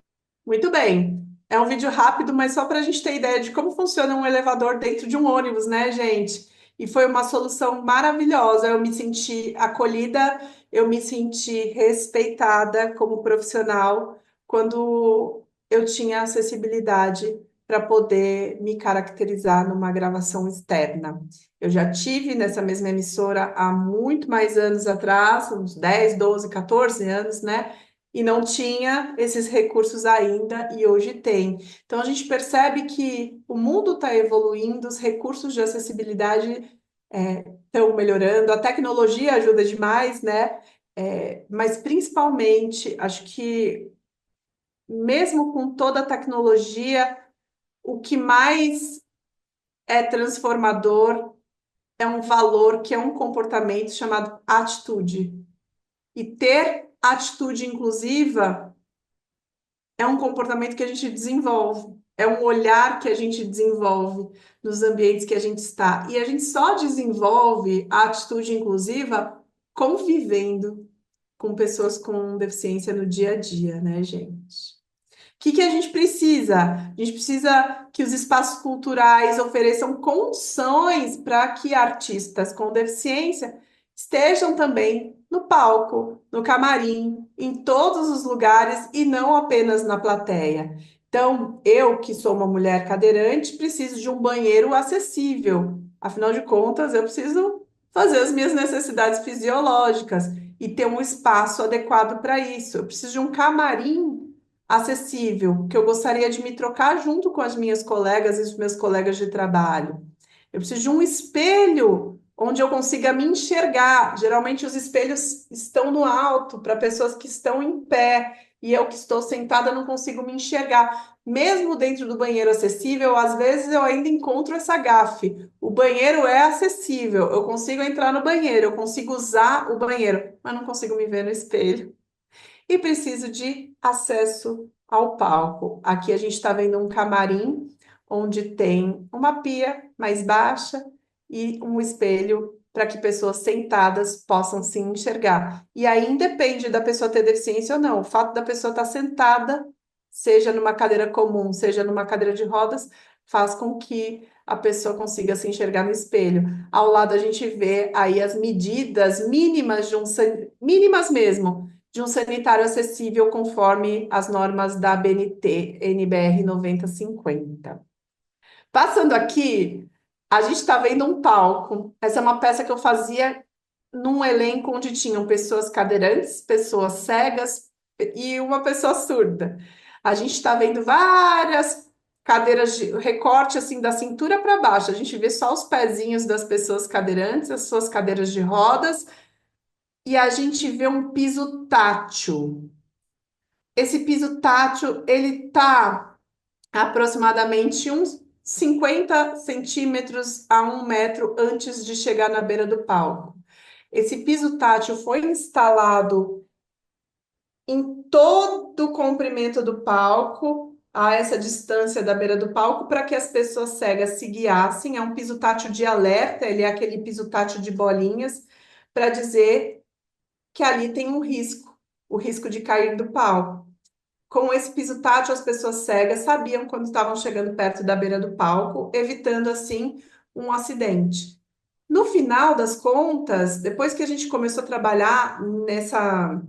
Muito bem. É um vídeo rápido, mas só para a gente ter ideia de como funciona um elevador dentro de um ônibus, né, gente? E foi uma solução maravilhosa. Eu me senti acolhida, eu me senti respeitada como profissional quando eu tinha acessibilidade para poder me caracterizar numa gravação externa. Eu já tive nessa mesma emissora há muito mais anos atrás, uns 10, 12, 14 anos, né? E não tinha esses recursos ainda, e hoje tem. Então, a gente percebe que o mundo está evoluindo, os recursos de acessibilidade estão melhorando, a tecnologia ajuda demais, né? Mas, principalmente, acho que, mesmo com toda a tecnologia, o que mais é transformador é um valor que é um comportamento chamado atitude. E ter atitude inclusiva é um comportamento que a gente desenvolve, é um olhar que a gente desenvolve nos ambientes que a gente está. E a gente só desenvolve a atitude inclusiva convivendo com pessoas com deficiência no dia a dia, né, gente? O que a gente precisa? A gente precisa que os espaços culturais ofereçam condições para que artistas com deficiência estejam também no palco, no camarim, em todos os lugares e não apenas na plateia. Então, eu, que sou uma mulher cadeirante, preciso de um banheiro acessível. Afinal de contas, eu preciso fazer as minhas necessidades fisiológicas e ter um espaço adequado para isso. Eu preciso de um camarim acessível, que eu gostaria de me trocar junto com as minhas colegas e os meus colegas de trabalho. Eu preciso de um espelho onde eu consiga me enxergar. Geralmente os espelhos estão no alto para pessoas que estão em pé e eu que estou sentada não consigo me enxergar. Mesmo dentro do banheiro acessível, às vezes eu ainda encontro essa gafe. O banheiro é acessível, eu consigo entrar no banheiro, eu consigo usar o banheiro, mas não consigo me ver no espelho. E preciso de acesso ao palco. Aqui a gente está vendo um camarim onde tem uma pia mais baixa e um espelho para que pessoas sentadas possam se enxergar. E aí independe da pessoa ter deficiência ou não. O fato da pessoa estar sentada, seja numa cadeira comum, seja numa cadeira de rodas, faz com que a pessoa consiga se enxergar no espelho. Ao lado a gente vê aí as medidas mínimas mínimas mesmo, de um sanitário acessível conforme as normas da ABNT, NBR 9050. Passando aqui, A gente está vendo um palco. Essa é uma peça que eu fazia num elenco onde tinham pessoas cadeirantes, pessoas cegas e uma pessoa surda. A gente está vendo várias cadeiras de recorte assim da cintura para baixo. A gente vê só os pezinhos das pessoas cadeirantes, as suas cadeiras de rodas, e a gente vê um piso tátil. Esse piso tátil, ele tá aproximadamente uns 50 centímetros a 1 metro antes de chegar na beira do palco. Esse piso tátil foi instalado em todo o comprimento do palco, a essa distância da beira do palco, para que as pessoas cegas se guiassem. É um piso tátil de alerta, ele é aquele piso tátil de bolinhas, para dizer que ali tem um risco, o risco de cair do palco. Com esse piso tátil, as pessoas cegas sabiam quando estavam chegando perto da beira do palco, evitando assim um acidente. No final das contas, depois que a gente começou a trabalhar nessa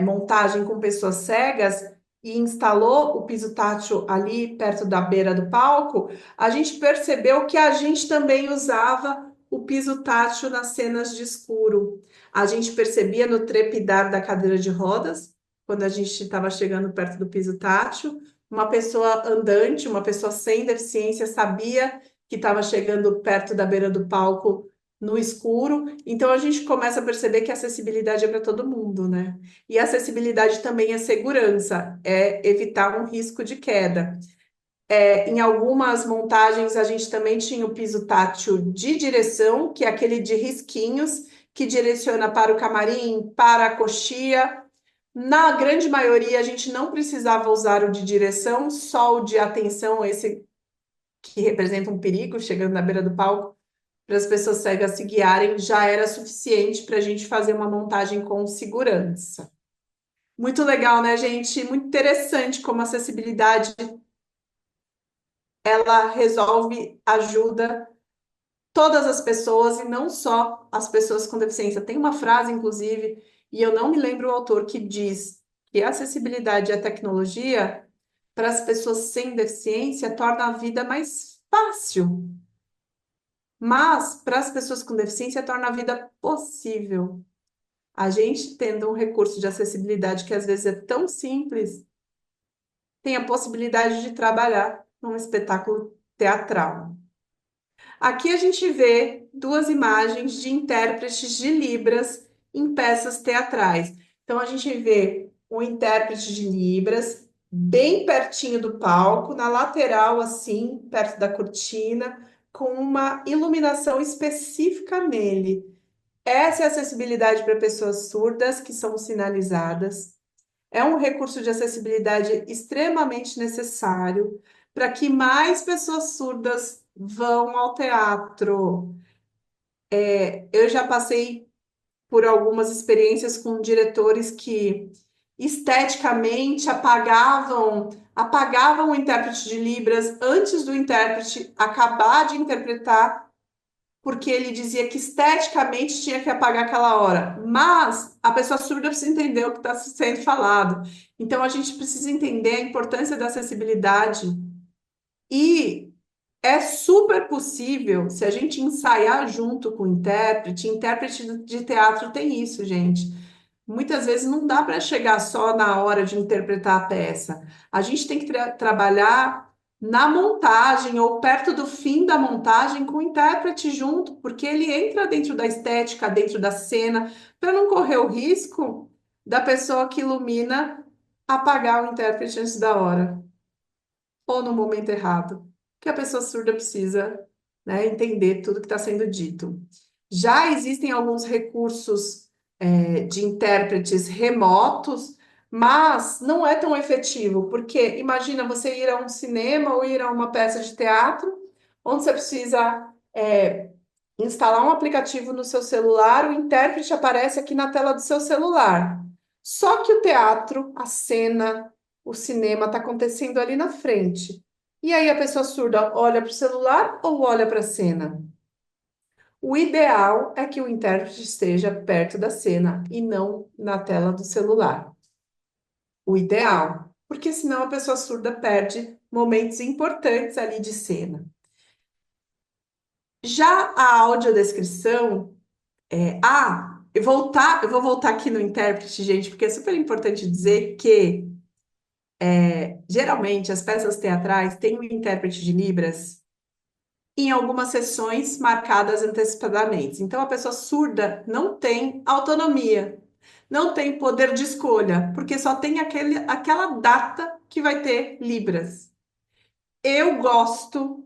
montagem com pessoas cegas e instalou o piso tátil ali perto da beira do palco, a gente percebeu que a gente também usava o piso tátil nas cenas de escuro. A gente percebia no trepidar da cadeira de rodas, quando a gente estava chegando perto do piso tátil, uma pessoa andante, uma pessoa sem deficiência, sabia que estava chegando perto da beira do palco no escuro. Então a gente começa a perceber que a acessibilidade é para todo mundo, né? E a acessibilidade também é segurança, é evitar um risco de queda. Em algumas montagens a gente também tinha o piso tátil de direção, que é aquele de risquinhos, que direciona para o camarim, para a coxia. Na grande maioria, a gente não precisava usar o de direção, só o de atenção, esse que representa um perigo, chegando na beira do palco, para as pessoas cegas se guiarem, já era suficiente para a gente fazer uma montagem com segurança. Muito legal, né, gente? Muito interessante como a acessibilidade ela resolve, ajuda todas as pessoas e não só as pessoas com deficiência. Tem uma frase, inclusive, e eu não me lembro o autor, que diz que a acessibilidade e a tecnologia para as pessoas sem deficiência torna a vida mais fácil, mas para as pessoas com deficiência torna a vida possível. A gente tendo um recurso de acessibilidade que às vezes é tão simples, tem a possibilidade de trabalhar num espetáculo teatral. Aqui a gente vê duas imagens de intérpretes de Libras em peças teatrais. Então a gente vê um intérprete de Libras bem pertinho do palco, na lateral, assim, perto da cortina, com uma iluminação específica nele. Essa é a acessibilidade para pessoas surdas que são sinalizadas. É um recurso de acessibilidade extremamente necessário para que mais pessoas surdas vão ao teatro. Eu já passei por algumas experiências com diretores que esteticamente apagavam o intérprete de Libras antes do intérprete acabar de interpretar, porque ele dizia que esteticamente tinha que apagar aquela hora, mas a pessoa surda precisa entender o que está sendo falado. Então a gente precisa entender a importância da acessibilidade e é super possível se a gente ensaiar junto com o intérprete de teatro tem isso, gente. Muitas vezes não dá para chegar só na hora de interpretar a peça. A gente tem que trabalhar na montagem ou perto do fim da montagem com o intérprete junto, porque ele entra dentro da estética, dentro da cena, para não correr o risco da pessoa que ilumina apagar o intérprete antes da hora ou no momento errado, que a pessoa surda precisa, né, entender tudo que está sendo dito. Já existem alguns recursos de intérpretes remotos, mas não é tão efetivo, porque imagina você ir a um cinema ou ir a uma peça de teatro, onde você precisa instalar um aplicativo no seu celular, o intérprete aparece aqui na tela do seu celular. Só que o teatro, a cena, o cinema está acontecendo ali na frente. E aí a pessoa surda olha para o celular ou olha para a cena? O ideal é que o intérprete esteja perto da cena e não na tela do celular. O ideal, porque senão a pessoa surda perde momentos importantes ali de cena. Já a audiodescrição, eu vou voltar aqui no intérprete, gente, porque é super importante dizer que geralmente as peças teatrais têm um intérprete de Libras em algumas sessões marcadas antecipadamente. Então, a pessoa surda não tem autonomia, não tem poder de escolha, porque só tem aquela data que vai ter Libras. Eu gosto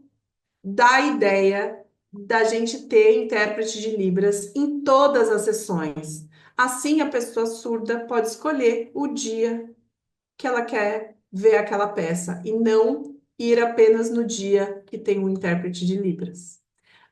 da ideia da gente ter intérprete de Libras em todas as sessões. Assim, a pessoa surda pode escolher o dia que ela quer ver aquela peça e não ir apenas no dia que tem um intérprete de Libras.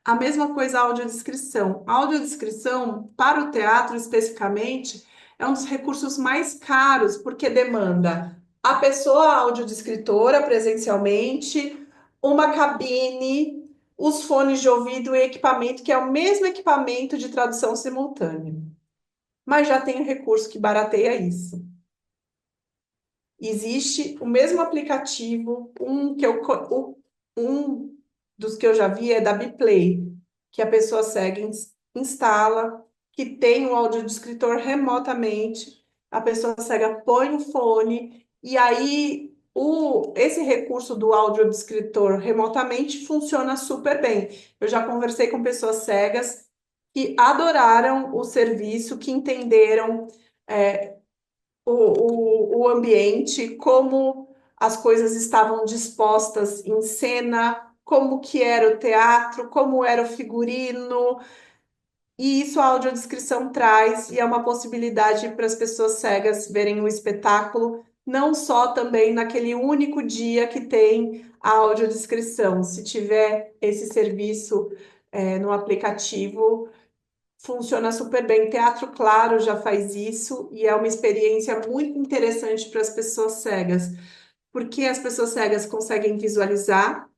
A mesma coisa a audiodescrição. A audiodescrição, para o teatro especificamente, é um dos recursos mais caros, porque demanda a pessoa audiodescritora presencialmente, uma cabine, os fones de ouvido e equipamento, que é o mesmo equipamento de tradução simultânea. Mas já tem um recurso que barateia isso. Existe o mesmo aplicativo, um dos que eu já vi é da Biplay, que a pessoa segue, instala, que tem um audiodescritor remotamente, a pessoa cega, põe o fone, e aí esse recurso do audiodescritor remotamente funciona super bem. Eu já conversei com pessoas cegas que adoraram o serviço, que entenderam o ambiente, como as coisas estavam dispostas em cena, como que era o teatro, como era o figurino, e isso a audiodescrição traz, e é uma possibilidade para as pessoas cegas verem o espetáculo, não só também naquele único dia que tem a audiodescrição. Se tiver esse serviço no aplicativo, funciona super bem. Teatro Claro já faz isso e é uma experiência muito interessante para as pessoas cegas, porque as pessoas cegas conseguem visualizar,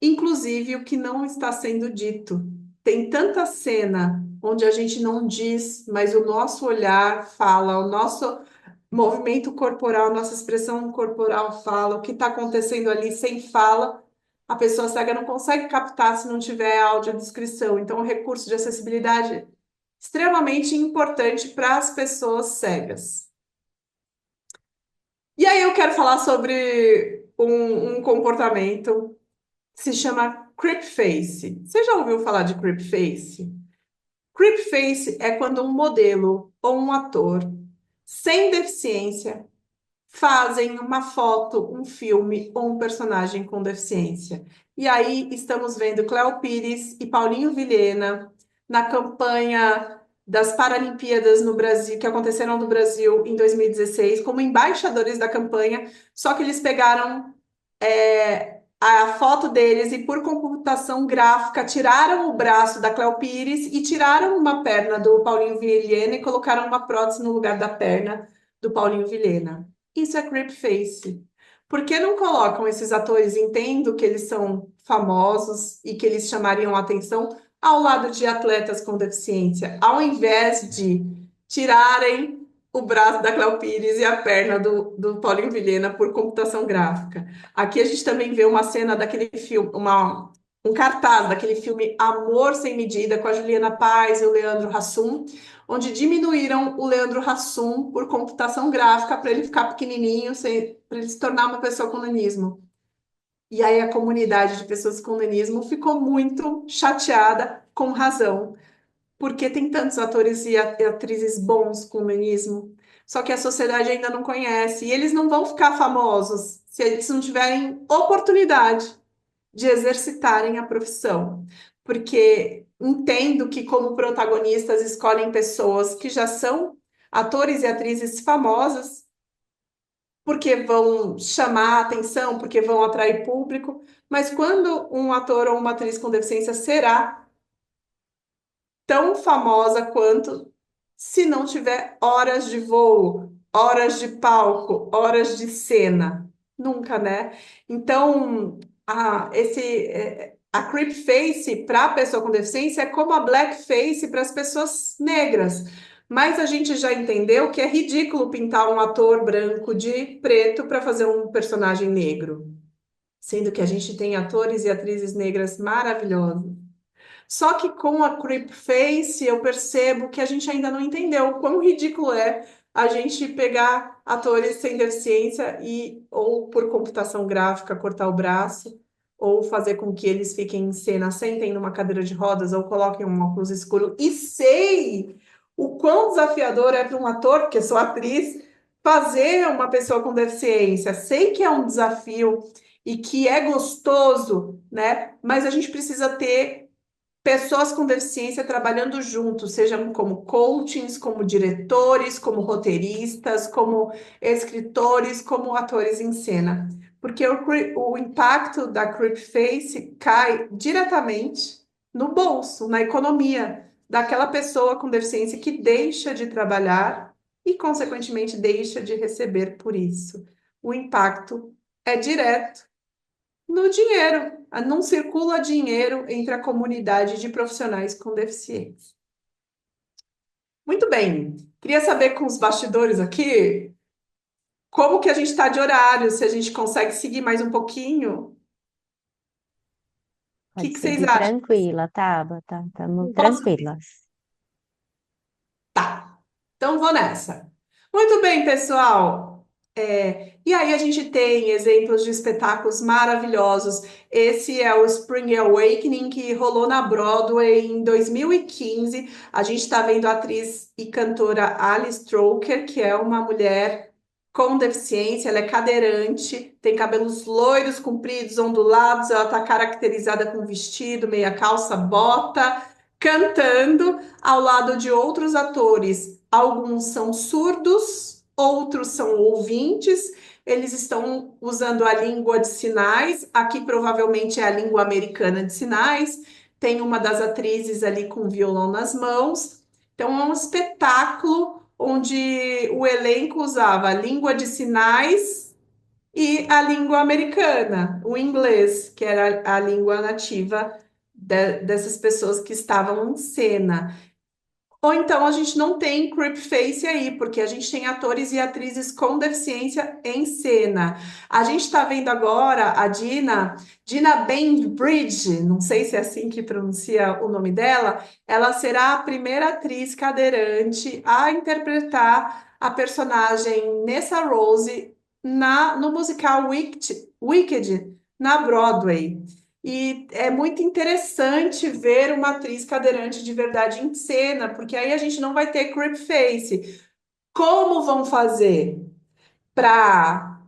inclusive o que não está sendo dito. Tem tanta cena onde a gente não diz, mas o nosso olhar fala, o nosso movimento corporal, nossa expressão corporal fala, o que está acontecendo ali sem fala. A pessoa cega não consegue captar se não tiver audiodescrição. Então, o recurso de acessibilidade extremamente importante para as pessoas cegas. E aí eu quero falar sobre um comportamento que se chama creep face. Você já ouviu falar de creep face? Creep face é quando um modelo ou um ator sem deficiência fazem uma foto, um filme ou um personagem com deficiência. E aí estamos vendo Cléo Pires e Paulinho Vilhena na campanha das Paralimpíadas no Brasil, que aconteceram no Brasil em 2016, como embaixadores da campanha, só que eles pegaram a foto deles e, por computação gráfica, tiraram o braço da Cléo Pires e tiraram uma perna do Paulinho Vilhena e colocaram uma prótese no lugar da perna do Paulinho Vilhena. Isso é creep face. Por que não colocam esses atores, entendo que eles são famosos e que eles chamariam atenção ao lado de atletas com deficiência, ao invés de tirarem o braço da Cléo Pires e a perna do Paulinho Vilhena por computação gráfica? Aqui a gente também vê uma cena daquele filme, um cartaz daquele filme Amor Sem Medida, com a Juliana Paz e o Leandro Hassum, onde diminuíram o Leandro Hassum por computação gráfica para ele ficar pequenininho, para ele se tornar uma pessoa com nanismo. E aí a comunidade de pessoas com nanismo ficou muito chateada, com razão, porque tem tantos atores e atrizes bons com nanismo, só que a sociedade ainda não conhece, e eles não vão ficar famosos se eles não tiverem oportunidade de exercitarem a profissão, porque entendo que como protagonistas escolhem pessoas que já são atores e atrizes famosas, porque vão chamar a atenção, porque vão atrair público, mas quando um ator ou uma atriz com deficiência será tão famosa quanto se não tiver horas de voo, horas de palco, horas de cena? Nunca, né? Então, a creep face para a pessoa com deficiência é como a black face para as pessoas negras. Mas a gente já entendeu que é ridículo pintar um ator branco de preto para fazer um personagem negro. sendo que a gente tem atores e atrizes negras maravilhosos. Só que com a Creep Face eu percebo que a gente ainda não entendeu o quão ridículo é a gente pegar atores sem deficiência e ou por computação gráfica cortar o braço, ou fazer com que eles fiquem em cena, sentem numa cadeira de rodas ou coloquem um óculos escuro. E sei o quão desafiador é para um ator, porque sou atriz, fazer uma pessoa com deficiência. Sei que é um desafio e que é gostoso, né? Mas a gente precisa ter pessoas com deficiência trabalhando juntos, sejam como coachings, como diretores, como roteiristas, como escritores, como atores em cena. Porque o impacto da Creep Face cai diretamente no bolso, na economia daquela pessoa com deficiência que deixa de trabalhar e, consequentemente, deixa de receber por isso. O impacto é direto no dinheiro. Não circula dinheiro entre a comunidade de profissionais com deficiência. Muito bem. Queria saber com os bastidores aqui como que a gente está de horário, se a gente consegue seguir mais um pouquinho. O que Pode que vocês seguir acham? tranquila, Tabata. Estamos Posso? tranquilas. Tá. Então vou nessa. Muito bem, pessoal. E aí a gente tem exemplos de espetáculos maravilhosos. Esse é o Spring Awakening, que rolou na Broadway em 2015. A gente está vendo a atriz e cantora Alice Stroker, que é uma mulher com deficiência, ela é cadeirante, tem cabelos loiros, compridos, ondulados, ela está caracterizada com vestido, meia calça, bota, cantando ao lado de outros atores. Alguns são surdos, outros são ouvintes, eles estão usando a língua de sinais, aqui provavelmente é a língua americana de sinais, tem uma das atrizes ali com violão nas mãos. Então é um espetáculo onde o elenco usava a língua de sinais e a língua americana, o inglês, que era a língua nativa dessas pessoas que estavam em cena. Ou então a gente não tem creep face aí, porque a gente tem atores e atrizes com deficiência em cena. A gente está vendo agora a Dina Bainbridge, não sei se é assim que pronuncia o nome dela, ela será a primeira atriz cadeirante a interpretar a personagem Nessa Rose no musical Wicked na Broadway. E é muito interessante ver uma atriz cadeirante de verdade em cena, porque aí a gente não vai ter creep face. Como vão fazer para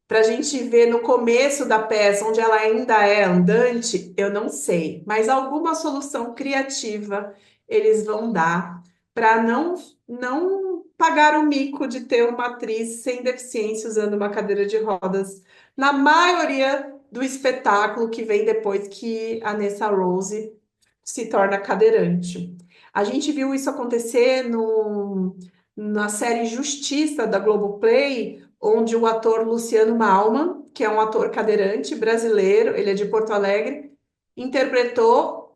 a gente ver no começo da peça, onde ela ainda é andante? Eu não sei, mas alguma solução criativa eles vão dar para não pagar o mico de ter uma atriz sem deficiência usando uma cadeira de rodas na maioria do espetáculo que vem depois que a Nessa Rose se torna cadeirante. A gente viu isso acontecer na série Justiça da Globoplay, onde o ator Luciano Malman, que é um ator cadeirante brasileiro, ele é de Porto Alegre, interpretou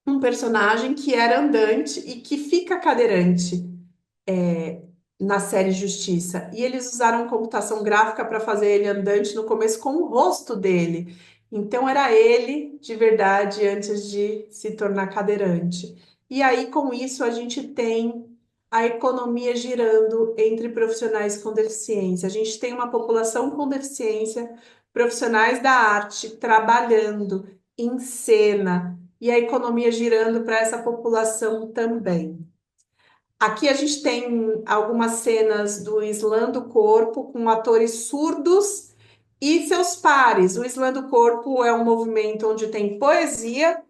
um personagem que era andante e que fica cadeirante na série Justiça. E eles usaram computação gráfica para fazer ele andante no começo com o rosto dele. Então era ele de verdade antes de se tornar cadeirante. E aí, com isso, a gente tem a economia girando entre profissionais com deficiência. A gente tem uma população com deficiência, profissionais da arte trabalhando em cena, e a economia girando para essa população também. Aqui a gente tem algumas cenas do Slam do Corpo com atores surdos e seus pares. O Slam do Corpo é um movimento onde tem poesia,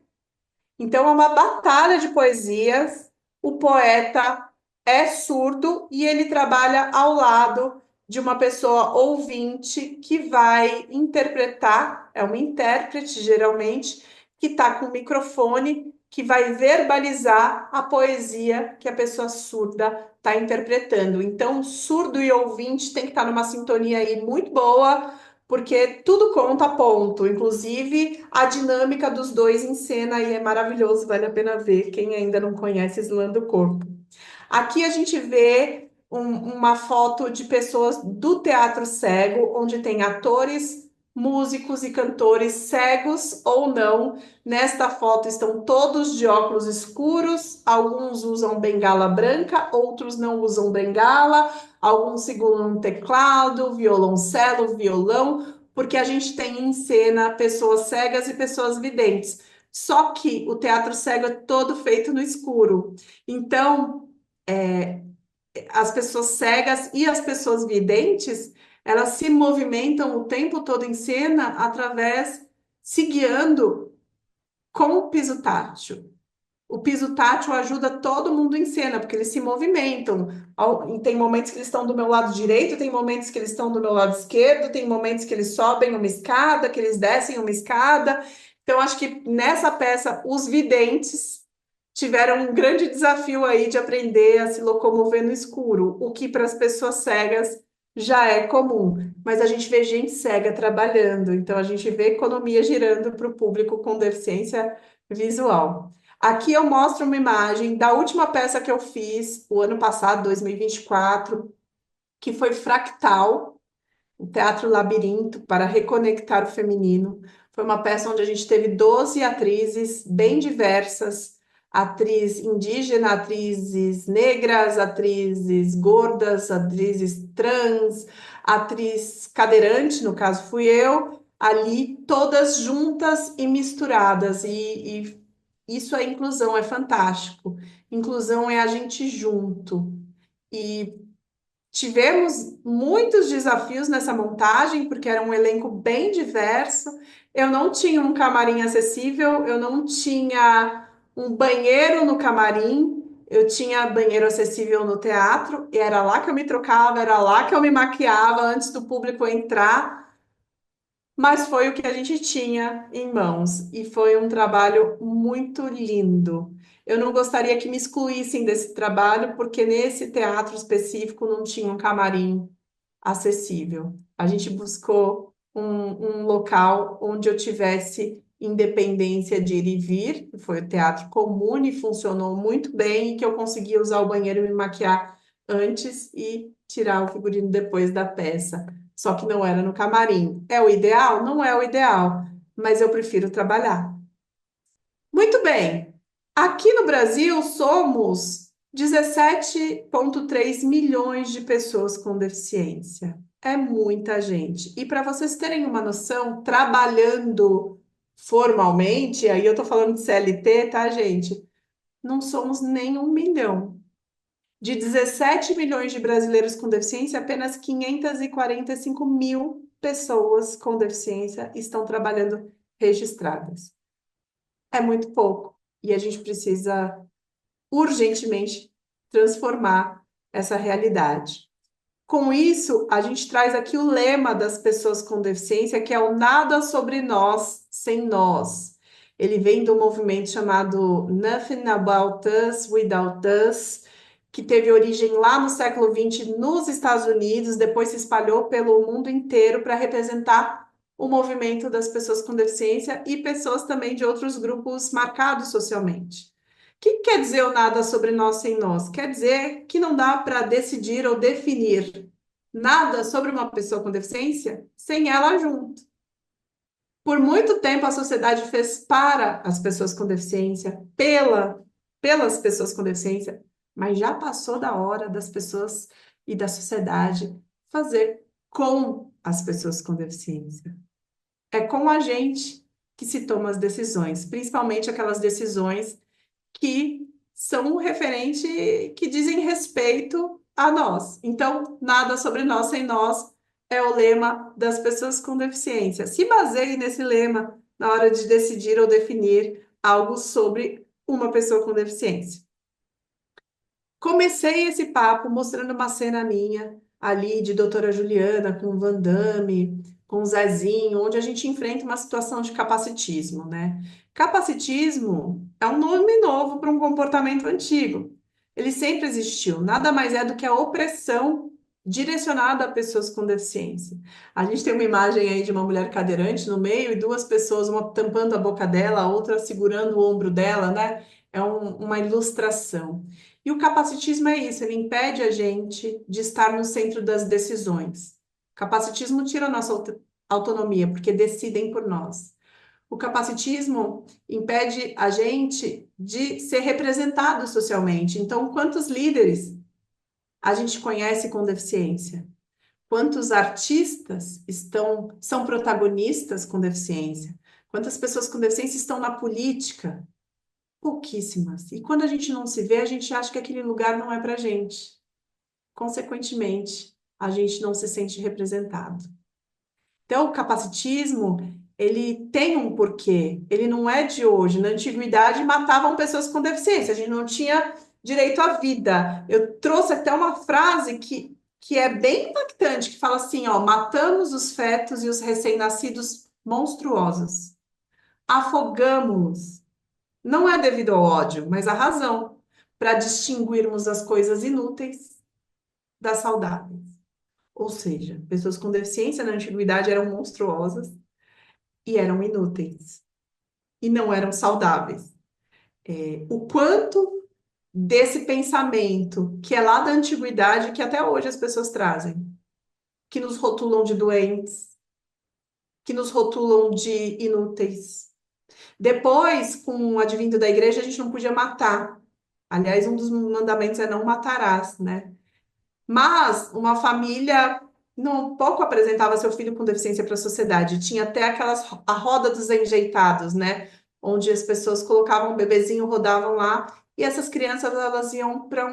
então é uma batalha de poesias. O poeta é surdo e ele trabalha ao lado de uma pessoa ouvinte que vai interpretar, é um intérprete geralmente, que está com o microfone, que vai verbalizar a poesia que a pessoa surda está interpretando. Então, surdo e ouvinte tem que estar numa sintonia aí muito boa, porque tudo conta ponto, inclusive a dinâmica dos dois em cena aí é maravilhoso, vale a pena ver, quem ainda não conhece Slam do Corpo. Aqui a gente vê uma foto de pessoas do Teatro Cego, onde tem atores músicos e cantores cegos ou não. Nesta foto estão todos de óculos escuros, alguns usam bengala branca, outros não usam bengala, alguns seguram um teclado, violoncelo, violão, porque a gente tem em cena pessoas cegas e pessoas videntes. Só que o teatro cego é todo feito no escuro. Então, as pessoas cegas e as pessoas videntes, elas se movimentam o tempo todo em cena através, se guiando com o piso tátil. O piso tátil ajuda todo mundo em cena, porque eles se movimentam. Tem momentos que eles estão do meu lado direito, tem momentos que eles estão do meu lado esquerdo, tem momentos que eles sobem uma escada, que eles descem uma escada. Então, acho que nessa peça, os videntes tiveram um grande desafio aí de aprender a se locomover no escuro, o que para as pessoas cegas já é comum. Mas a gente vê gente cega trabalhando, então a gente vê economia girando para o público com deficiência visual. Aqui eu mostro uma imagem da última peça que eu fiz o ano passado, 2024, que foi Fractal, o Teatro Labirinto para reconectar o feminino. Foi uma peça onde a gente teve 12 atrizes bem diversas, atriz indígena, atrizes negras, atrizes gordas, atrizes trans, atriz cadeirante, no caso fui eu, ali todas juntas e misturadas. E isso é inclusão, é fantástico. Inclusão é a gente junto. E tivemos muitos desafios nessa montagem, porque era um elenco bem diverso. Eu não tinha um camarim acessível, eu não tinha um banheiro no camarim, eu tinha banheiro acessível no teatro, e era lá que eu me trocava, era lá que eu me maquiava antes do público entrar, mas foi o que a gente tinha em mãos e foi um trabalho muito lindo. Eu não gostaria que me excluíssem desse trabalho, porque nesse teatro específico não tinha um camarim acessível. A gente buscou um local onde eu tivesse independência de ir e vir, que foi o Teatro Comune, funcionou muito bem, e que eu conseguia usar o banheiro e me maquiar antes e tirar o figurino depois da peça. Só que não era no camarim. É o ideal? Não é o ideal, mas eu prefiro trabalhar. Muito bem. Aqui no Brasil somos 17,3 milhões de pessoas com deficiência. É muita gente. E para vocês terem uma noção, trabalhando formalmente, aí eu tô falando de CLT, tá, gente? Não somos nem 1 milhão. De 17 milhões de brasileiros com deficiência, apenas 545 mil pessoas com deficiência estão trabalhando registradas. É muito pouco. E a gente precisa urgentemente transformar essa realidade. Com isso, a gente traz aqui o lema das pessoas com deficiência, que é o nada sobre nós sem nós. Ele vem do movimento chamado Nothing About Us Without Us, que teve origem lá no século XX nos Estados Unidos, depois se espalhou pelo mundo inteiro para representar o movimento das pessoas com deficiência e pessoas também de outros grupos marcados socialmente. O que quer dizer o nada sobre nós sem nós? Quer dizer que não dá para decidir ou definir nada sobre uma pessoa com deficiência sem ela junto. Por muito tempo a sociedade fez para as pessoas com deficiência, pelas pessoas com deficiência, mas já passou da hora das pessoas e da sociedade fazer com as pessoas com deficiência. É com a gente que se toma as decisões, principalmente aquelas decisões que são um referente, que dizem respeito a nós. Então, nada sobre nós sem nós é o lema das pessoas com deficiência. Se baseie nesse lema na hora de decidir ou definir algo sobre uma pessoa com deficiência. Comecei esse papo mostrando uma cena minha ali de doutora Juliana com o Van Damme, com o Zezinho, onde a gente enfrenta uma situação de capacitismo, né? Capacitismo é um nome novo para um comportamento antigo. Ele sempre existiu, nada mais é do que a opressão direcionada a pessoas com deficiência. A gente tem uma imagem aí de uma mulher cadeirante no meio e duas pessoas, uma tampando a boca dela, a outra segurando o ombro dela, né? É uma ilustração. E o capacitismo é isso, ele impede a gente de estar no centro das decisões. O capacitismo tira a nossa autonomia, porque decidem por nós. O capacitismo impede a gente de ser representado socialmente. Então, quantos líderes a gente conhece com deficiência? Quantos artistas são protagonistas com deficiência? Quantas pessoas com deficiência estão na política? Pouquíssimas. E quando a gente não se vê, a gente acha que aquele lugar não é para gente. Consequentemente, a gente não se sente representado. Então, o capacitismo, ele tem um porquê. Ele não é de hoje. Na antiguidade, matavam pessoas com deficiência. A gente não tinha direito à vida. Eu trouxe até uma frase que é bem impactante, que fala assim, ó, matamos os fetos e os recém-nascidos monstruosos. Afogamos-los. Não é devido ao ódio, mas à razão, para distinguirmos as coisas inúteis das saudáveis. Ou seja, pessoas com deficiência na antiguidade eram monstruosas e eram inúteis e não eram saudáveis. O quanto desse pensamento que é lá da antiguidade que até hoje as pessoas trazem, que nos rotulam de doentes, que nos rotulam de inúteis. Depois, com o advindo da igreja, a gente não podia matar. Aliás, um dos mandamentos é não matarás, né? Mas uma família não pouco apresentava seu filho com deficiência para a sociedade. Tinha até a roda dos enjeitados, né? Onde as pessoas colocavam um bebezinho, rodavam lá, e essas crianças elas iam para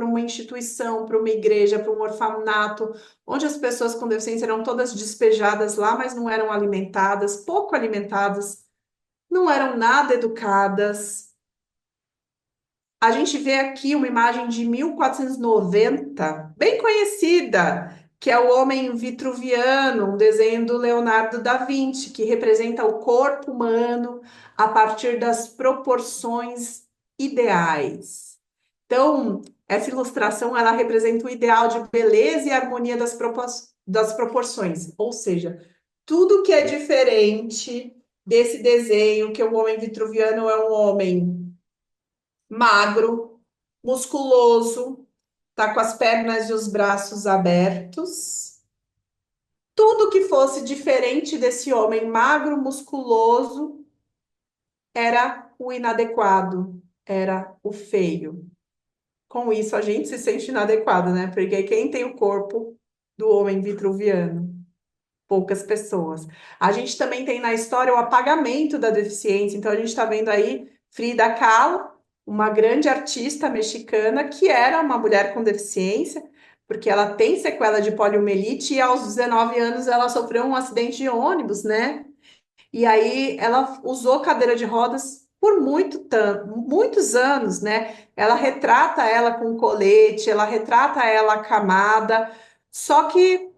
uma instituição, para uma igreja, para um orfanato, onde as pessoas com deficiência eram todas despejadas lá, mas não eram alimentadas, pouco alimentadas, não eram nada educadas. A gente vê aqui uma imagem de 1490, bem conhecida, que é o Homem Vitruviano, um desenho do Leonardo da Vinci, que representa o corpo humano a partir das proporções ideais. Então, essa ilustração ela representa o ideal de beleza e harmonia das proporções, ou seja, tudo que é diferente desse desenho, que o Homem Vitruviano é um homem magro, musculoso, tá com as pernas e os braços abertos. Tudo que fosse diferente desse homem magro, musculoso, era o inadequado, era o feio. Com isso, a gente se sente inadequado, né? Porque quem tem o corpo do homem vitruviano? Poucas pessoas. A gente também tem na história o apagamento da deficiência. Então, a gente está vendo aí Frida Kahlo, uma grande artista mexicana que era uma mulher com deficiência, porque ela tem sequela de poliomielite e aos 19 anos ela sofreu um acidente de ônibus, né? E aí ela usou cadeira de rodas por muitos anos, né? Ela retrata ela com colete, ela retrata ela acamada, só que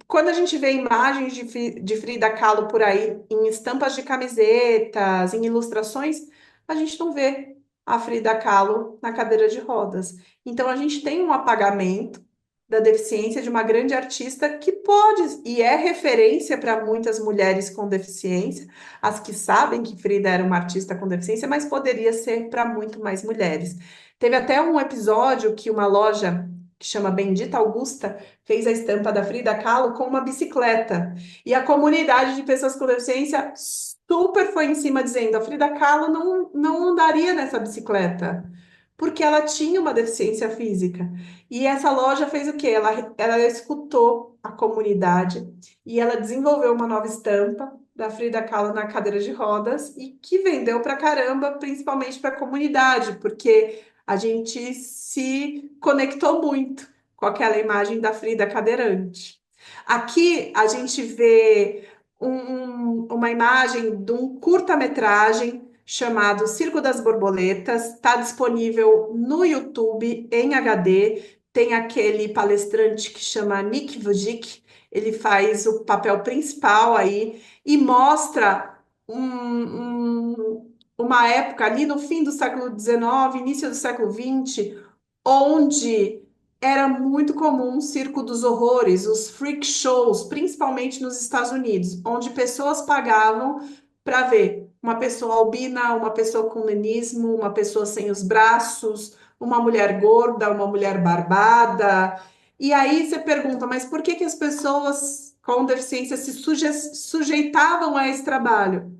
quando a gente vê imagens de Frida Kahlo por aí, em estampas de camisetas, em ilustrações, a gente não vê a Frida Kahlo na cadeira de rodas. Então, a gente tem um apagamento da deficiência de uma grande artista que pode e é referência para muitas mulheres com deficiência, as que sabem que Frida era uma artista com deficiência, mas poderia ser para muito mais mulheres. Teve até um episódio que uma loja que chama Bendita Augusta fez a estampa da Frida Kahlo com uma bicicleta. E a comunidade de pessoas com deficiência super foi em cima dizendo: a Frida Kahlo não andaria nessa bicicleta, porque ela tinha uma deficiência física. E essa loja fez o quê? Ela escutou a comunidade e ela desenvolveu uma nova estampa da Frida Kahlo na cadeira de rodas e que vendeu pra caramba, principalmente para a comunidade, porque a gente se conectou muito com aquela imagem da Frida cadeirante. Aqui a gente vê uma imagem de um curta-metragem chamado Circo das Borboletas, está disponível no YouTube em HD. Tem aquele palestrante que chama Nick Vujicic, ele faz o papel principal aí e mostra uma época ali no fim do século XIX, início do século XX, onde era muito comum o circo dos horrores, os freak shows, principalmente nos Estados Unidos, onde pessoas pagavam para ver uma pessoa albina, uma pessoa com nanismo, uma pessoa sem os braços, uma mulher gorda, uma mulher barbada. E aí você pergunta, mas por que que as pessoas com deficiência se sujeitavam a esse trabalho?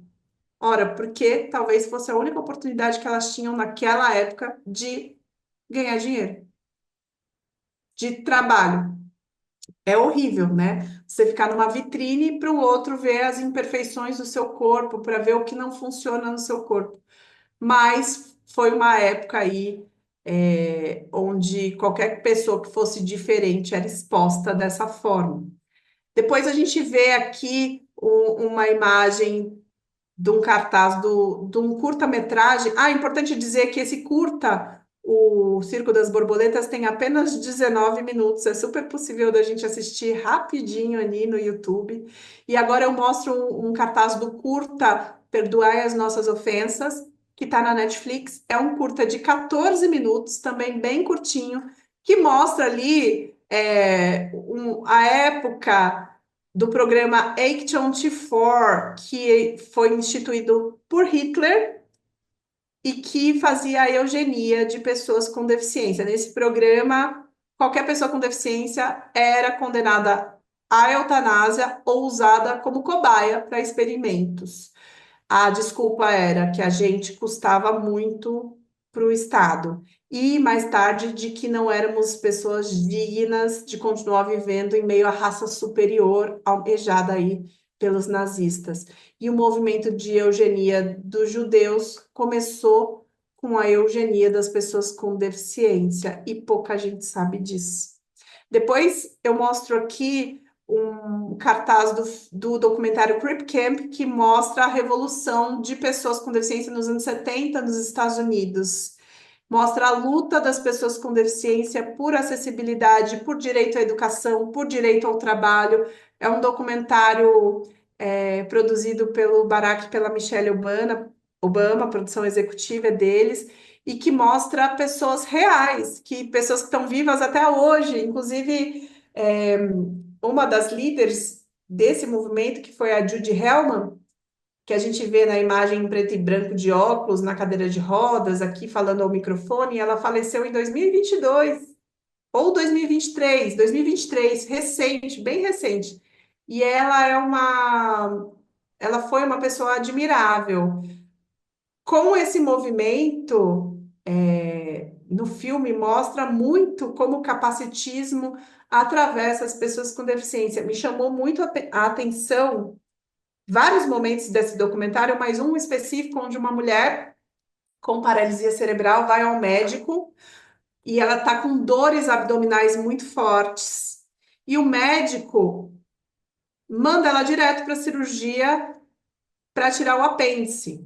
Ora, porque talvez fosse a única oportunidade que elas tinham naquela época de ganhar dinheiro, de trabalho. É horrível, né? Você ficar numa vitrine para o outro ver as imperfeições do seu corpo, para ver o que não funciona no seu corpo. Mas foi uma época aí onde qualquer pessoa que fosse diferente era exposta dessa forma. Depois a gente vê aqui uma imagem de um cartaz de um curta-metragem. Ah, importante dizer que esse curta, o Circo das Borboletas, tem apenas 19 minutos. É super possível da gente assistir rapidinho ali no YouTube. E agora eu mostro um cartaz do curta Perdoai as Nossas Ofensas, que está na Netflix. É um curta de 14 minutos, também bem curtinho, que mostra ali a época do programa Action T4, que foi instituído por Hitler e que fazia a eugenia de pessoas com deficiência. Nesse programa, qualquer pessoa com deficiência era condenada à eutanásia ou usada como cobaia para experimentos. A desculpa era que a gente custava muito para o Estado. E mais tarde, de que não éramos pessoas dignas de continuar vivendo em meio à raça superior almejada aí pelos nazistas. E o movimento de eugenia dos judeus começou com a eugenia das pessoas com deficiência, e pouca gente sabe disso. Depois eu mostro aqui um cartaz do documentário Crip Camp, que mostra a revolução de pessoas com deficiência nos anos 70 nos Estados Unidos. Mostra a luta das pessoas com deficiência por acessibilidade, por direito à educação, por direito ao trabalho. É um documentário produzido pelo Barack e pela Michelle Obama, a produção executiva é deles, e que mostra pessoas reais, pessoas que estão vivas até hoje, inclusive uma das líderes desse movimento, que foi a Judy Hellman, que a gente vê na imagem em preto e branco de óculos, na cadeira de rodas, aqui falando ao microfone, ela faleceu em 2022, ou 2023, recente, bem recente. E ela foi uma pessoa admirável. Com esse movimento, no filme mostra muito como o capacitismo atravessa as pessoas com deficiência. Me chamou muito a atenção vários momentos desse documentário, mas um específico onde uma mulher com paralisia cerebral vai ao médico e ela está com dores abdominais muito fortes. E o médico manda ela direto para a cirurgia para tirar o apêndice.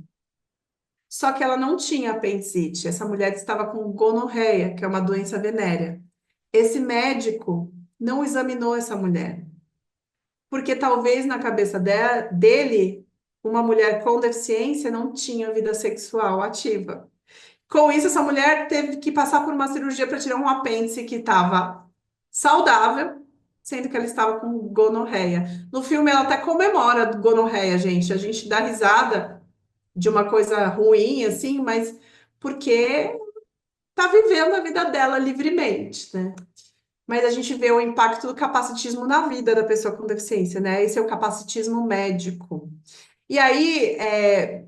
Só que ela não tinha apendicite. Essa mulher estava com gonorreia, que é uma doença venérea. Esse médico não examinou essa mulher, porque talvez na cabeça dele, uma mulher com deficiência não tinha vida sexual ativa. Com isso, essa mulher teve que passar por uma cirurgia para tirar um apêndice que estava saudável, sendo que ela estava com gonorreia. No filme, ela até comemora a gonorreia, gente. A gente dá risada de uma coisa ruim, assim, mas porque tá vivendo a vida dela livremente, né? Mas a gente vê o impacto do capacitismo na vida da pessoa com deficiência, né? Esse é o capacitismo médico. E aí,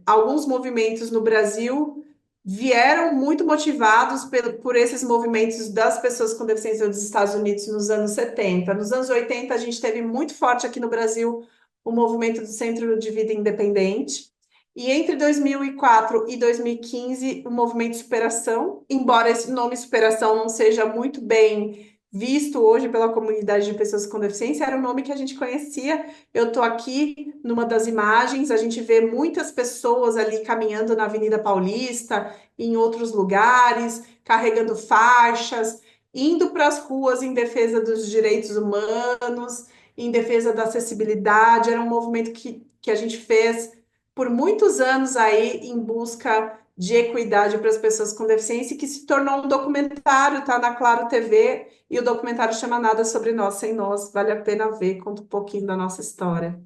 alguns movimentos no Brasil vieram muito motivados por esses movimentos das pessoas com deficiência dos Estados Unidos nos anos 70. Nos anos 80, a gente teve muito forte aqui no Brasil o movimento do Centro de Vida Independente. E entre 2004 e 2015, o movimento Superação, embora esse nome Superação não seja muito bem visto hoje pela comunidade de pessoas com deficiência, era o nome que a gente conhecia. Eu estou aqui numa das imagens, a gente vê muitas pessoas ali caminhando na Avenida Paulista, em outros lugares, carregando faixas, indo para as ruas em defesa dos direitos humanos, em defesa da acessibilidade. Era um movimento que a gente fez por muitos anos aí em busca de equidade para as pessoas com deficiência, que se tornou um documentário, tá na Claro TV, e o documentário chama Nada Sobre Nós Sem Nós, vale a pena ver, conta um pouquinho da nossa história.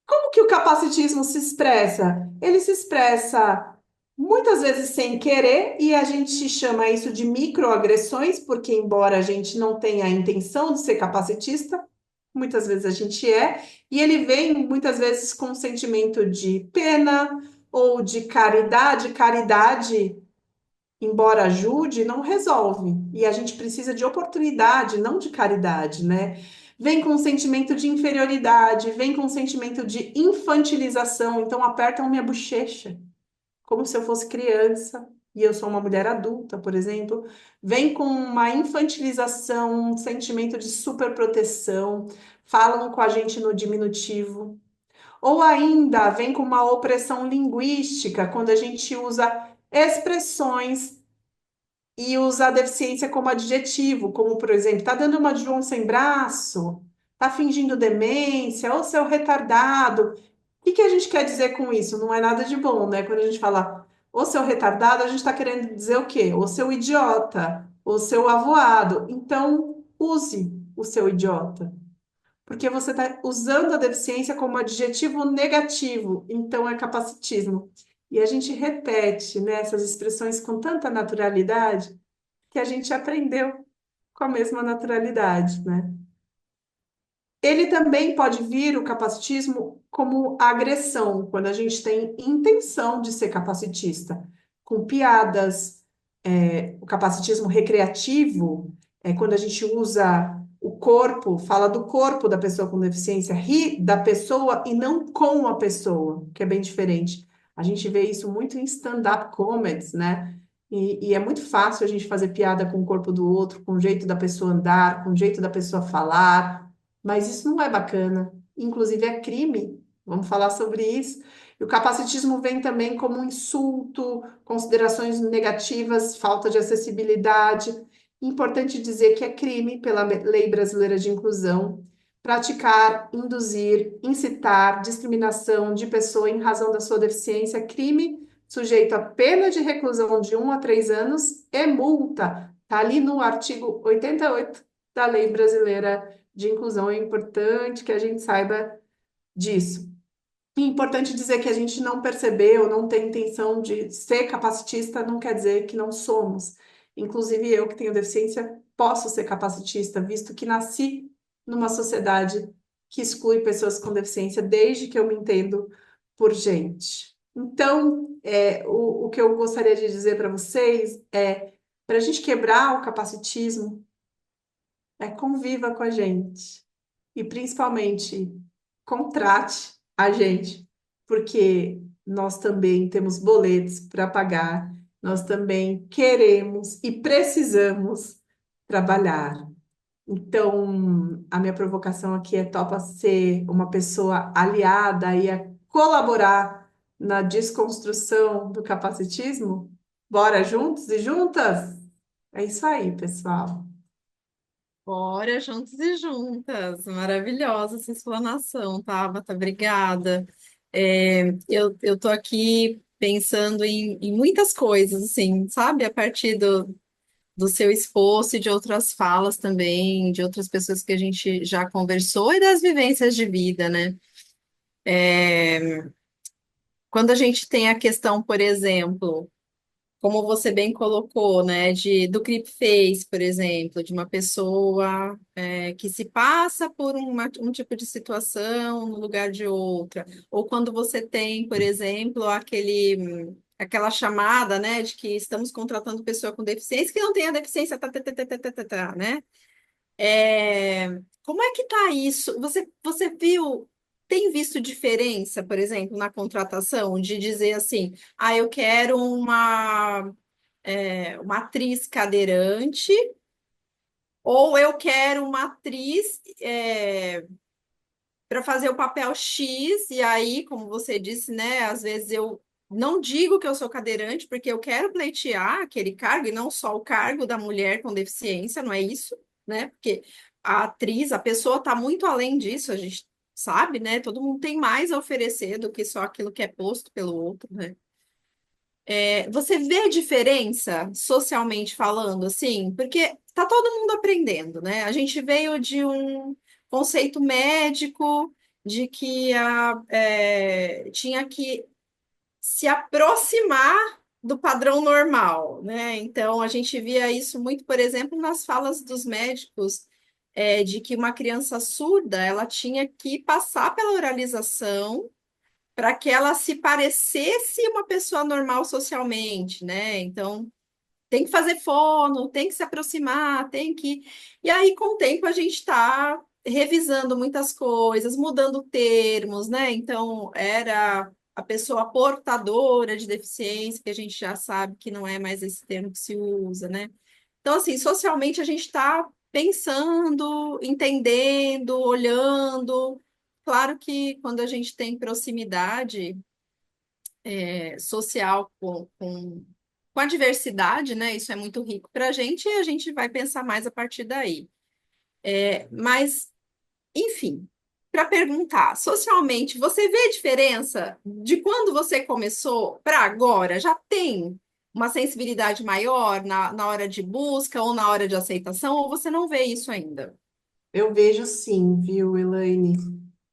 Como que o capacitismo se expressa? Ele se expressa muitas vezes sem querer, e a gente chama isso de microagressões, porque embora a gente não tenha a intenção de ser capacitista, muitas vezes a gente é, e ele vem muitas vezes com um sentimento de pena ou de caridade. Caridade, embora ajude, não resolve. E a gente precisa de oportunidade, não de caridade, né? Vem com um sentimento de inferioridade, vem com um sentimento de infantilização. Então apertam minha bochecha, como se eu fosse criança. E eu sou uma mulher adulta, por exemplo, vem com uma infantilização, um sentimento de superproteção, falam com a gente no diminutivo. Ou ainda vem com uma opressão linguística, quando a gente usa expressões e usa a deficiência como adjetivo, como por exemplo, tá dando uma de João sem braço, tá fingindo demência, ou seu retardado. O que que a gente quer dizer com isso? Não é nada de bom, né? Quando a gente fala ô seu retardado, a gente está querendo dizer o quê? Ô seu idiota, ô seu avoado. Então, use o seu idiota, porque você está usando a deficiência como adjetivo negativo, então é capacitismo. E a gente repete, né, essas expressões com tanta naturalidade que a gente aprendeu com a mesma naturalidade, né? Ele também pode vir, o capacitismo, como agressão, quando a gente tem intenção de ser capacitista, com piadas, o capacitismo recreativo é quando a gente usa o corpo, fala do corpo da pessoa com deficiência, ri da pessoa e não com a pessoa, que é bem diferente. A gente vê isso muito em stand-up comedies, né? E é muito fácil a gente fazer piada com o corpo do outro, com o jeito da pessoa andar, com o jeito da pessoa falar, mas isso não é bacana. Inclusive é crime. Vamos falar sobre isso. E o capacitismo vem também como um insulto, considerações negativas, falta de acessibilidade. Importante dizer que é crime pela Lei Brasileira de Inclusão praticar, induzir, incitar discriminação de pessoa em razão da sua deficiência, crime sujeito a pena de reclusão de 1 a 3 anos e multa. Está ali no artigo 88 da Lei Brasileira de Inclusão. É importante que a gente saiba disso. E é importante dizer que a gente não percebeu, não tem intenção de ser capacitista, não quer dizer que não somos. Inclusive eu, que tenho deficiência, posso ser capacitista, visto que nasci numa sociedade que exclui pessoas com deficiência desde que eu me entendo por gente. Então, o que eu gostaria de dizer para vocês é, para a gente quebrar o capacitismo, conviva com a gente. E principalmente, contrate a gente, porque nós também temos boletos para pagar, nós também queremos e precisamos trabalhar. Então, a minha provocação aqui é: topa ser uma pessoa aliada e a colaborar na desconstrução do capacitismo? Bora juntos e juntas? É isso aí, pessoal. Bora, juntos e juntas. Maravilhosa essa explanação, Tabata. Obrigada. Eu tô aqui pensando em muitas coisas, assim, sabe? A partir do seu esforço e de outras falas também, de outras pessoas que a gente já conversou e das vivências de vida, né? Quando a gente tem a questão, por exemplo, como você bem colocou, né, do creepface, por exemplo, de uma pessoa que se passa por um tipo de situação no lugar de outra, ou quando você tem, por exemplo, aquela chamada, né, de que estamos contratando pessoa com deficiência que não tem a deficiência, né? Como é que tá isso? Você viu, tem visto diferença, por exemplo, na contratação, de dizer assim, eu quero uma atriz cadeirante, ou eu quero uma atriz para fazer o papel X, e aí, como você disse, né, às vezes eu não digo que eu sou cadeirante, porque eu quero pleitear aquele cargo, e não só o cargo da mulher com deficiência, não é isso, né? Porque a atriz, a pessoa está muito além disso, a gente sabe, né? Todo mundo tem mais a oferecer do que só aquilo que é posto pelo outro, né? Você vê a diferença socialmente falando, assim? Porque tá todo mundo aprendendo, né? A gente veio de um conceito médico de que tinha que se aproximar do padrão normal, né? Então a gente via isso muito, por exemplo, nas falas dos médicos de que uma criança surda ela tinha que passar pela oralização para que ela se parecesse uma pessoa normal socialmente, né? Então, tem que fazer fono, tem que se aproximar, tem que. E aí, com o tempo, a gente está revisando muitas coisas, mudando termos, né? Então, era a pessoa portadora de deficiência, que a gente já sabe que não é mais esse termo que se usa, né? Então, assim, socialmente, a gente está pensando, entendendo, olhando. Claro que quando a gente tem proximidade social com a diversidade, né? Isso é muito rico para a gente e a gente vai pensar mais a partir daí. Mas, enfim, para perguntar, socialmente, você vê a diferença de quando você começou para agora? Já tem uma sensibilidade maior na hora de busca ou na hora de aceitação, ou você não vê isso ainda? Eu vejo sim, viu, Elaine?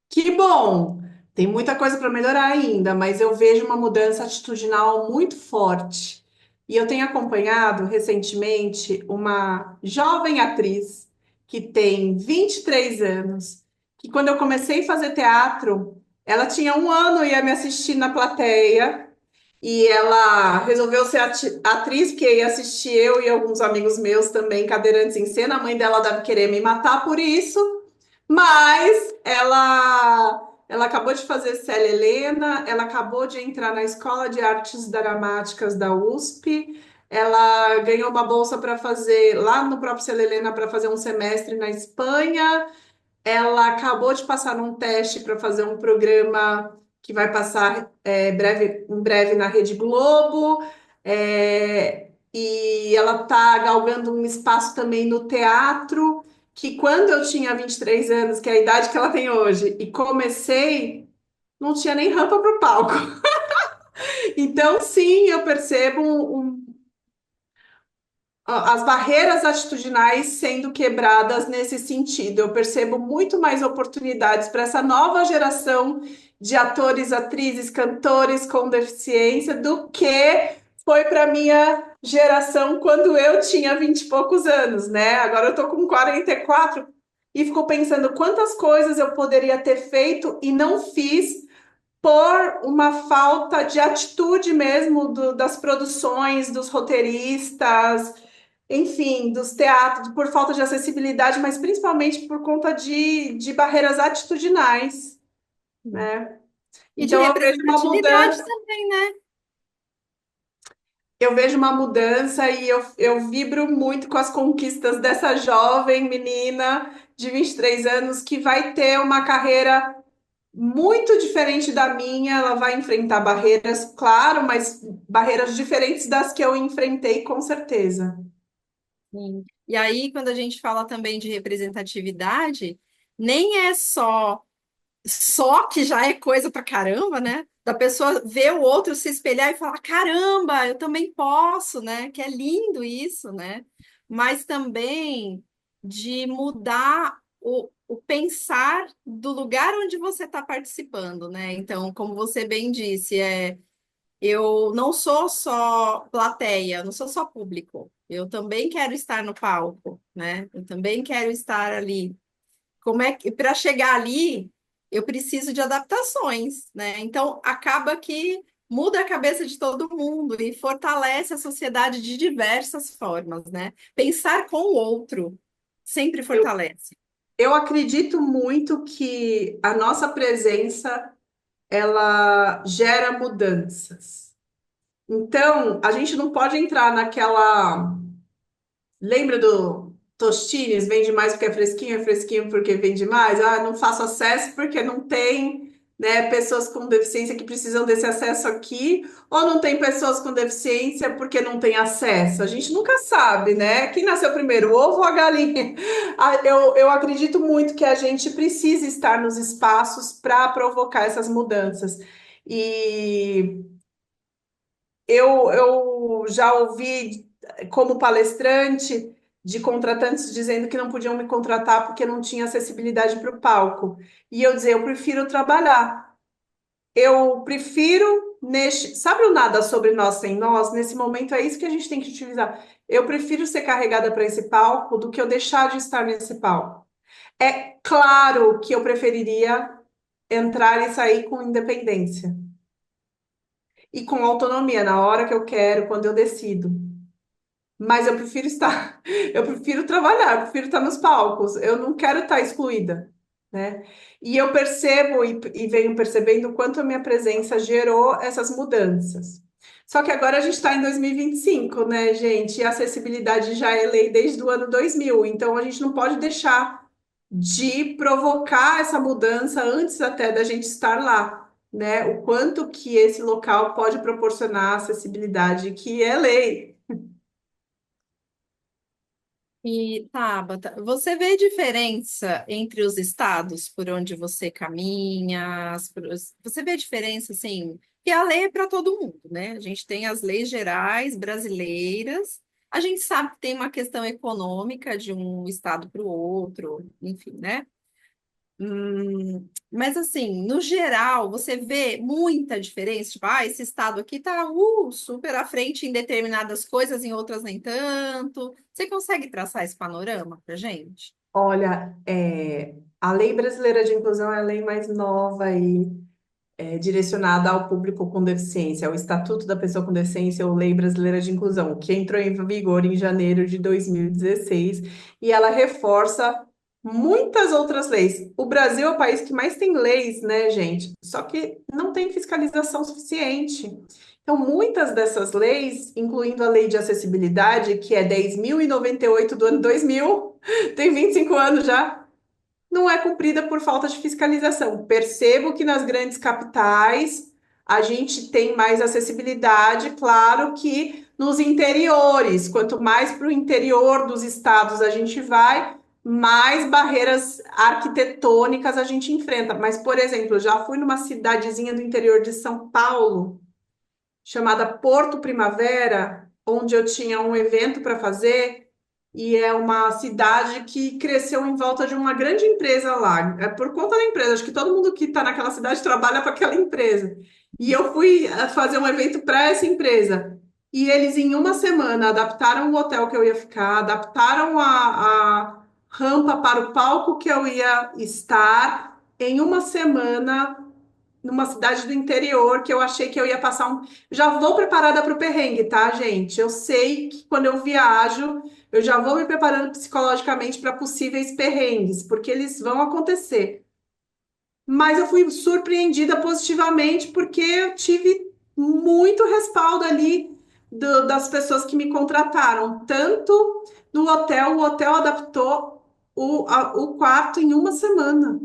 Que bom! Tem muita coisa para melhorar ainda, mas eu vejo uma mudança atitudinal muito forte. E eu tenho acompanhado recentemente uma jovem atriz que tem 23 anos, que quando eu comecei a fazer teatro, ela tinha 1 ano e ia me assistir na plateia, e ela resolveu ser atriz, porque ia assistir eu e alguns amigos meus também, cadeirantes em cena. A mãe dela deve querer me matar por isso. Mas ela acabou de fazer Célia Helena, ela acabou de entrar na Escola de Artes Dramáticas da USP, ela ganhou uma bolsa para fazer lá no próprio Célia Helena para fazer um semestre na Espanha. Ela acabou de passar num teste para fazer um programa que vai passar em breve na Rede Globo. E ela está galgando um espaço também no teatro, que quando eu tinha 23 anos, que é a idade que ela tem hoje, e comecei, não tinha nem rampa para o palco. Então, sim, eu percebo as barreiras atitudinais sendo quebradas nesse sentido. Eu percebo muito mais oportunidades para essa nova geração de atores, atrizes, cantores com deficiência do que foi para minha geração quando eu tinha 20 e poucos anos, né? Agora eu tô com 44 e fico pensando quantas coisas eu poderia ter feito e não fiz por uma falta de atitude mesmo das produções, dos roteiristas, enfim, dos teatros, por falta de acessibilidade, mas principalmente por conta de barreiras atitudinais, né? E de Então eu vejo uma representatividade mudança, também, né? e eu vibro muito com as conquistas dessa jovem menina de 23 anos que vai ter uma carreira muito diferente da minha. Ela vai enfrentar barreiras, claro, mas barreiras diferentes das que eu enfrentei, com certeza. Sim. E aí, quando a gente fala também de representatividade, nem é só que já é coisa pra caramba, né? Da pessoa ver o outro se espelhar e falar, caramba, eu também posso, né? Que é lindo isso, né? Mas também de mudar o pensar do lugar onde você está participando, né? Então, como você bem disse, eu não sou só plateia, eu não sou só público. Eu também quero estar no palco, né? Eu também quero estar ali. Como é que para chegar ali, eu preciso de adaptações, né? Então acaba que muda a cabeça de todo mundo e fortalece a sociedade de diversas formas, né? Pensar com o outro sempre Eu, fortalece. eu acredito muito que a nossa presença ela gera mudanças. Então, a gente não pode entrar naquela. Lembra do Tostines? Vende mais porque é fresquinho porque vende mais. Ah, não faço acesso porque não tem, né, pessoas com deficiência que precisam desse acesso aqui, ou não tem pessoas com deficiência porque não tem acesso. A gente nunca sabe, né? Quem nasceu primeiro, o ovo ou a galinha? Eu acredito muito que a gente precisa estar nos espaços para provocar essas mudanças. E eu já ouvi como palestrante de contratantes dizendo que não podiam me contratar porque não tinha acessibilidade para o palco. E eu dizia, eu prefiro trabalhar. Eu prefiro sabe o nada sobre nós sem nós? Nesse momento é isso que a gente tem que utilizar. Eu prefiro ser carregada para esse palco do que eu deixar de estar nesse palco. É claro que eu preferiria entrar e sair com independência e com autonomia na hora que eu quero, quando eu decido. Mas eu prefiro estar, eu prefiro trabalhar, eu prefiro estar nos palcos. Eu não quero estar excluída, né? E eu percebo e venho percebendo o quanto a minha presença gerou essas mudanças. Só que agora a gente está em 2025, né, gente? E a acessibilidade já é lei desde o ano 2000, então a gente não pode deixar de provocar essa mudança antes até da gente estar lá, né? O quanto que esse local pode proporcionar acessibilidade, que é lei. E, Tabata, você vê diferença entre os estados por onde você caminha? Você vê diferença, assim, que a lei é para todo mundo, né? A gente tem as leis gerais brasileiras, a gente sabe que tem uma questão econômica de um estado para o outro, enfim, né? Mas assim, no geral, você vê muita diferença, tipo, esse estado aqui tá super à frente em determinadas coisas, em outras nem tanto. Você consegue traçar esse panorama pra gente? Olha, a Lei Brasileira de Inclusão é a lei mais nova e direcionada ao público com deficiência, o Estatuto da Pessoa com Deficiência ou Lei Brasileira de Inclusão, que entrou em vigor em janeiro de 2016 e ela reforça muitas outras leis. O Brasil é o país que mais tem leis, né, gente? Só que não tem fiscalização suficiente. Então, muitas dessas leis, incluindo a Lei de Acessibilidade, que é 10.098 do ano 2000, tem 25 anos já, não é cumprida por falta de fiscalização. Percebo que nas grandes capitais a gente tem mais acessibilidade, claro que nos interiores, quanto mais para o interior dos estados a gente vai, mais barreiras arquitetônicas a gente enfrenta. Mas, por exemplo, eu já fui numa cidadezinha do interior de São Paulo, chamada Porto Primavera, onde eu tinha um evento para fazer, e é uma cidade que cresceu em volta de uma grande empresa lá. É por conta da empresa, acho que todo mundo que está naquela cidade trabalha para aquela empresa. E eu fui fazer um evento para essa empresa. E eles, em uma semana, adaptaram o hotel que eu ia ficar, adaptaram a rampa para o palco que eu ia estar. Em uma semana, numa cidade do interior que eu achei que eu ia passar um. Já vou preparada para o perrengue, tá, gente? Eu sei que quando eu viajo, eu já vou me preparando psicologicamente para possíveis perrengues, porque eles vão acontecer. Mas eu fui surpreendida positivamente porque eu tive muito respaldo ali das pessoas que me contrataram, tanto no hotel, o hotel adaptou o quarto em uma semana,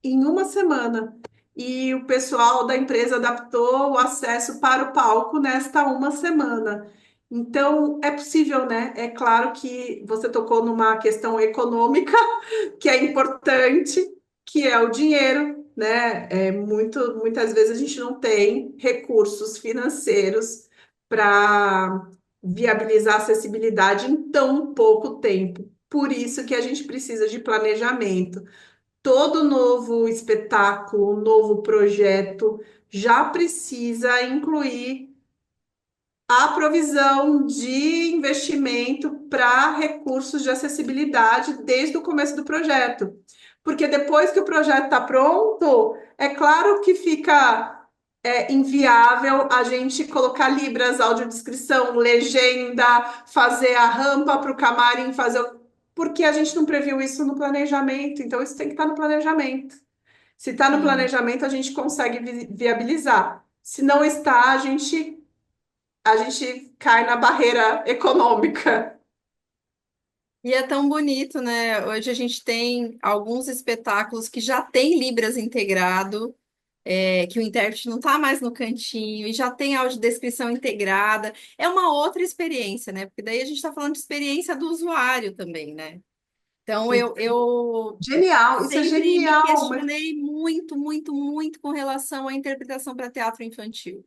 em uma semana. E o pessoal da empresa adaptou o acesso para o palco nesta uma semana. Então, é possível, né? É claro que você tocou numa questão econômica, que é importante, que é o dinheiro, né? Muitas vezes a gente não tem recursos financeiros para viabilizar a acessibilidade em tão pouco tempo. Por isso que a gente precisa de planejamento. Todo novo espetáculo, novo projeto já precisa incluir a provisão de investimento para recursos de acessibilidade desde o começo do projeto. Porque depois que o projeto está pronto, é claro que fica inviável a gente colocar libras, audiodescrição, legenda, fazer a rampa para o camarim, porque a gente não previu isso no planejamento, então isso tem que estar no planejamento. Se está no Sim. planejamento, a gente consegue viabilizar. Se não está, a gente cai na barreira econômica. E é tão bonito, né? Hoje a gente tem alguns espetáculos que já tem Libras integrado, que o intérprete não está mais no cantinho e já tem audiodescrição integrada. É uma outra experiência, né? Porque daí a gente está falando de experiência do usuário também, né? Então, eu Genial, isso é sempre me genial. Mas questionei muito, muito, muito com relação à interpretação para teatro infantil,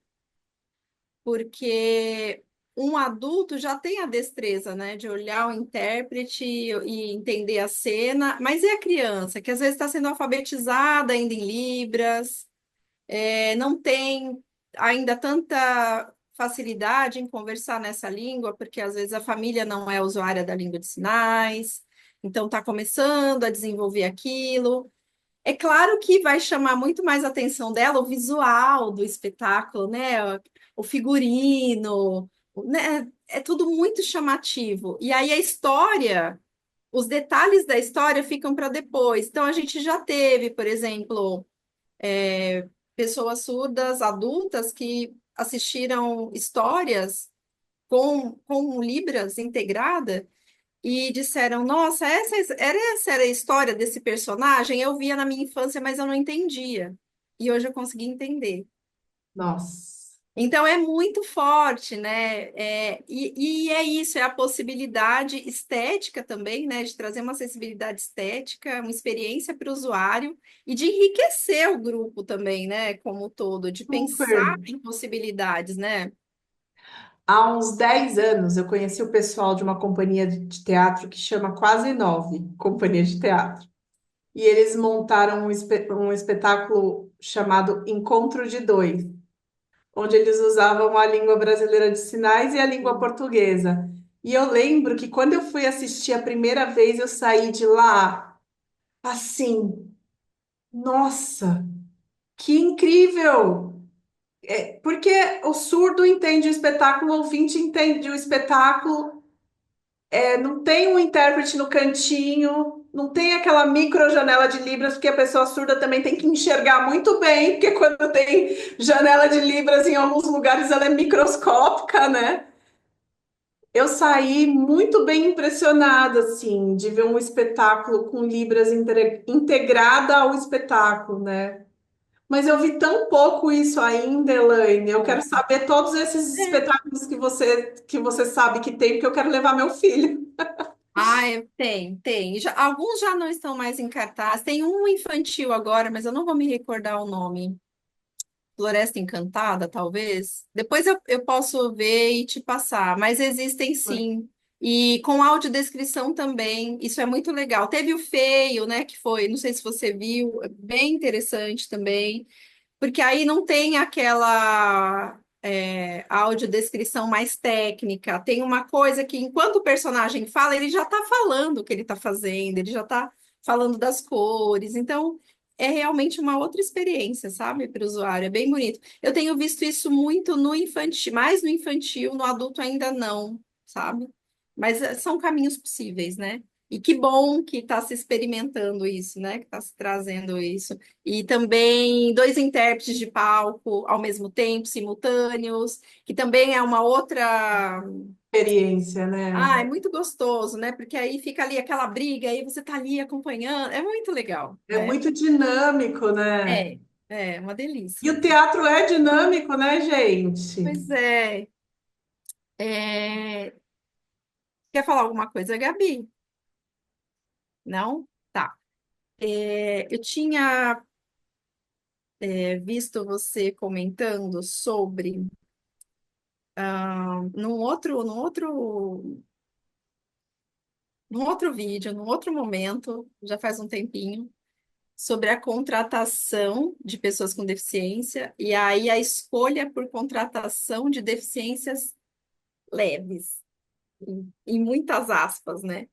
porque um adulto já tem a destreza, né, de olhar o intérprete e entender a cena, mas e a criança, que às vezes está sendo alfabetizada ainda em Libras, não tem ainda tanta facilidade em conversar nessa língua, porque às vezes a família não é usuária da língua de sinais. então está começando a desenvolver aquilo. É claro que vai chamar muito mais a atenção dela o visual do espetáculo, né? O figurino, né? É tudo muito chamativo. E aí a história, os detalhes da história ficam para depois. Então a gente já teve, por exemplo, pessoas surdas adultas que assistiram histórias com Libras integrada e disseram: Nossa, essa era a história desse personagem. Eu via na minha infância, mas eu não entendia. E hoje eu consegui entender. Nossa. Então é muito forte, né? E é isso, é a possibilidade estética também, né? De trazer uma acessibilidade estética, uma experiência para o usuário e de enriquecer o grupo também, né? Como um todo, de Super. pensar em possibilidades, né? Há uns 10 anos eu conheci o pessoal de uma companhia de teatro que chama Quase Nove, Companhia de Teatro. E eles montaram um espetáculo chamado Encontro de Dois, onde eles usavam a língua brasileira de sinais e a língua portuguesa. E eu lembro que quando eu fui assistir a primeira vez, eu saí de lá assim, nossa, que incrível! Porque o surdo entende o espetáculo, o ouvinte entende o espetáculo, não tem um intérprete no cantinho, não tem aquela micro janela de libras, porque a pessoa surda também tem que enxergar muito bem, porque quando tem janela de libras em alguns lugares ela é microscópica, né? Eu saí muito bem impressionada, assim, de ver um espetáculo com libras integrada ao espetáculo, né? Mas eu vi tão pouco isso ainda, Elaine. Eu quero saber todos esses espetáculos que você sabe que tem, porque eu quero levar meu filho. Tem. Alguns já não estão mais em cartaz. Tem um infantil agora, mas eu não vou me recordar o nome. Floresta Encantada, talvez. Depois eu posso ver e te passar, mas existem sim. E com audiodescrição também, isso é muito legal. Teve o Feio, né, que foi, não sei se você viu, é bem interessante também, porque aí não tem aquela audiodescrição mais técnica, tem uma coisa que enquanto o personagem fala, ele já está falando o que ele está fazendo, ele já está falando das cores, então é realmente uma outra experiência, sabe, para o usuário, é bem bonito. Eu tenho visto isso muito no infantil, mais no infantil, no adulto ainda não, sabe? Mas são caminhos possíveis, né? E que bom que está se experimentando isso, né? Que está se trazendo isso. E também dois intérpretes de palco ao mesmo tempo, simultâneos, que também é uma outra. Experiência, né? É muito gostoso, né? Porque aí fica ali aquela briga, aí você tá ali acompanhando. É muito legal, É né? muito dinâmico, né? É, é uma E delícia. o teatro é dinâmico, né, gente? Pois é. É, Quer falar alguma coisa, Gabi? Não? Tá. Eu tinha visto você comentando sobre num outro vídeo, num outro momento, já faz um tempinho, sobre a contratação de pessoas com deficiência e aí a escolha por contratação de deficiências leves, em muitas aspas, né?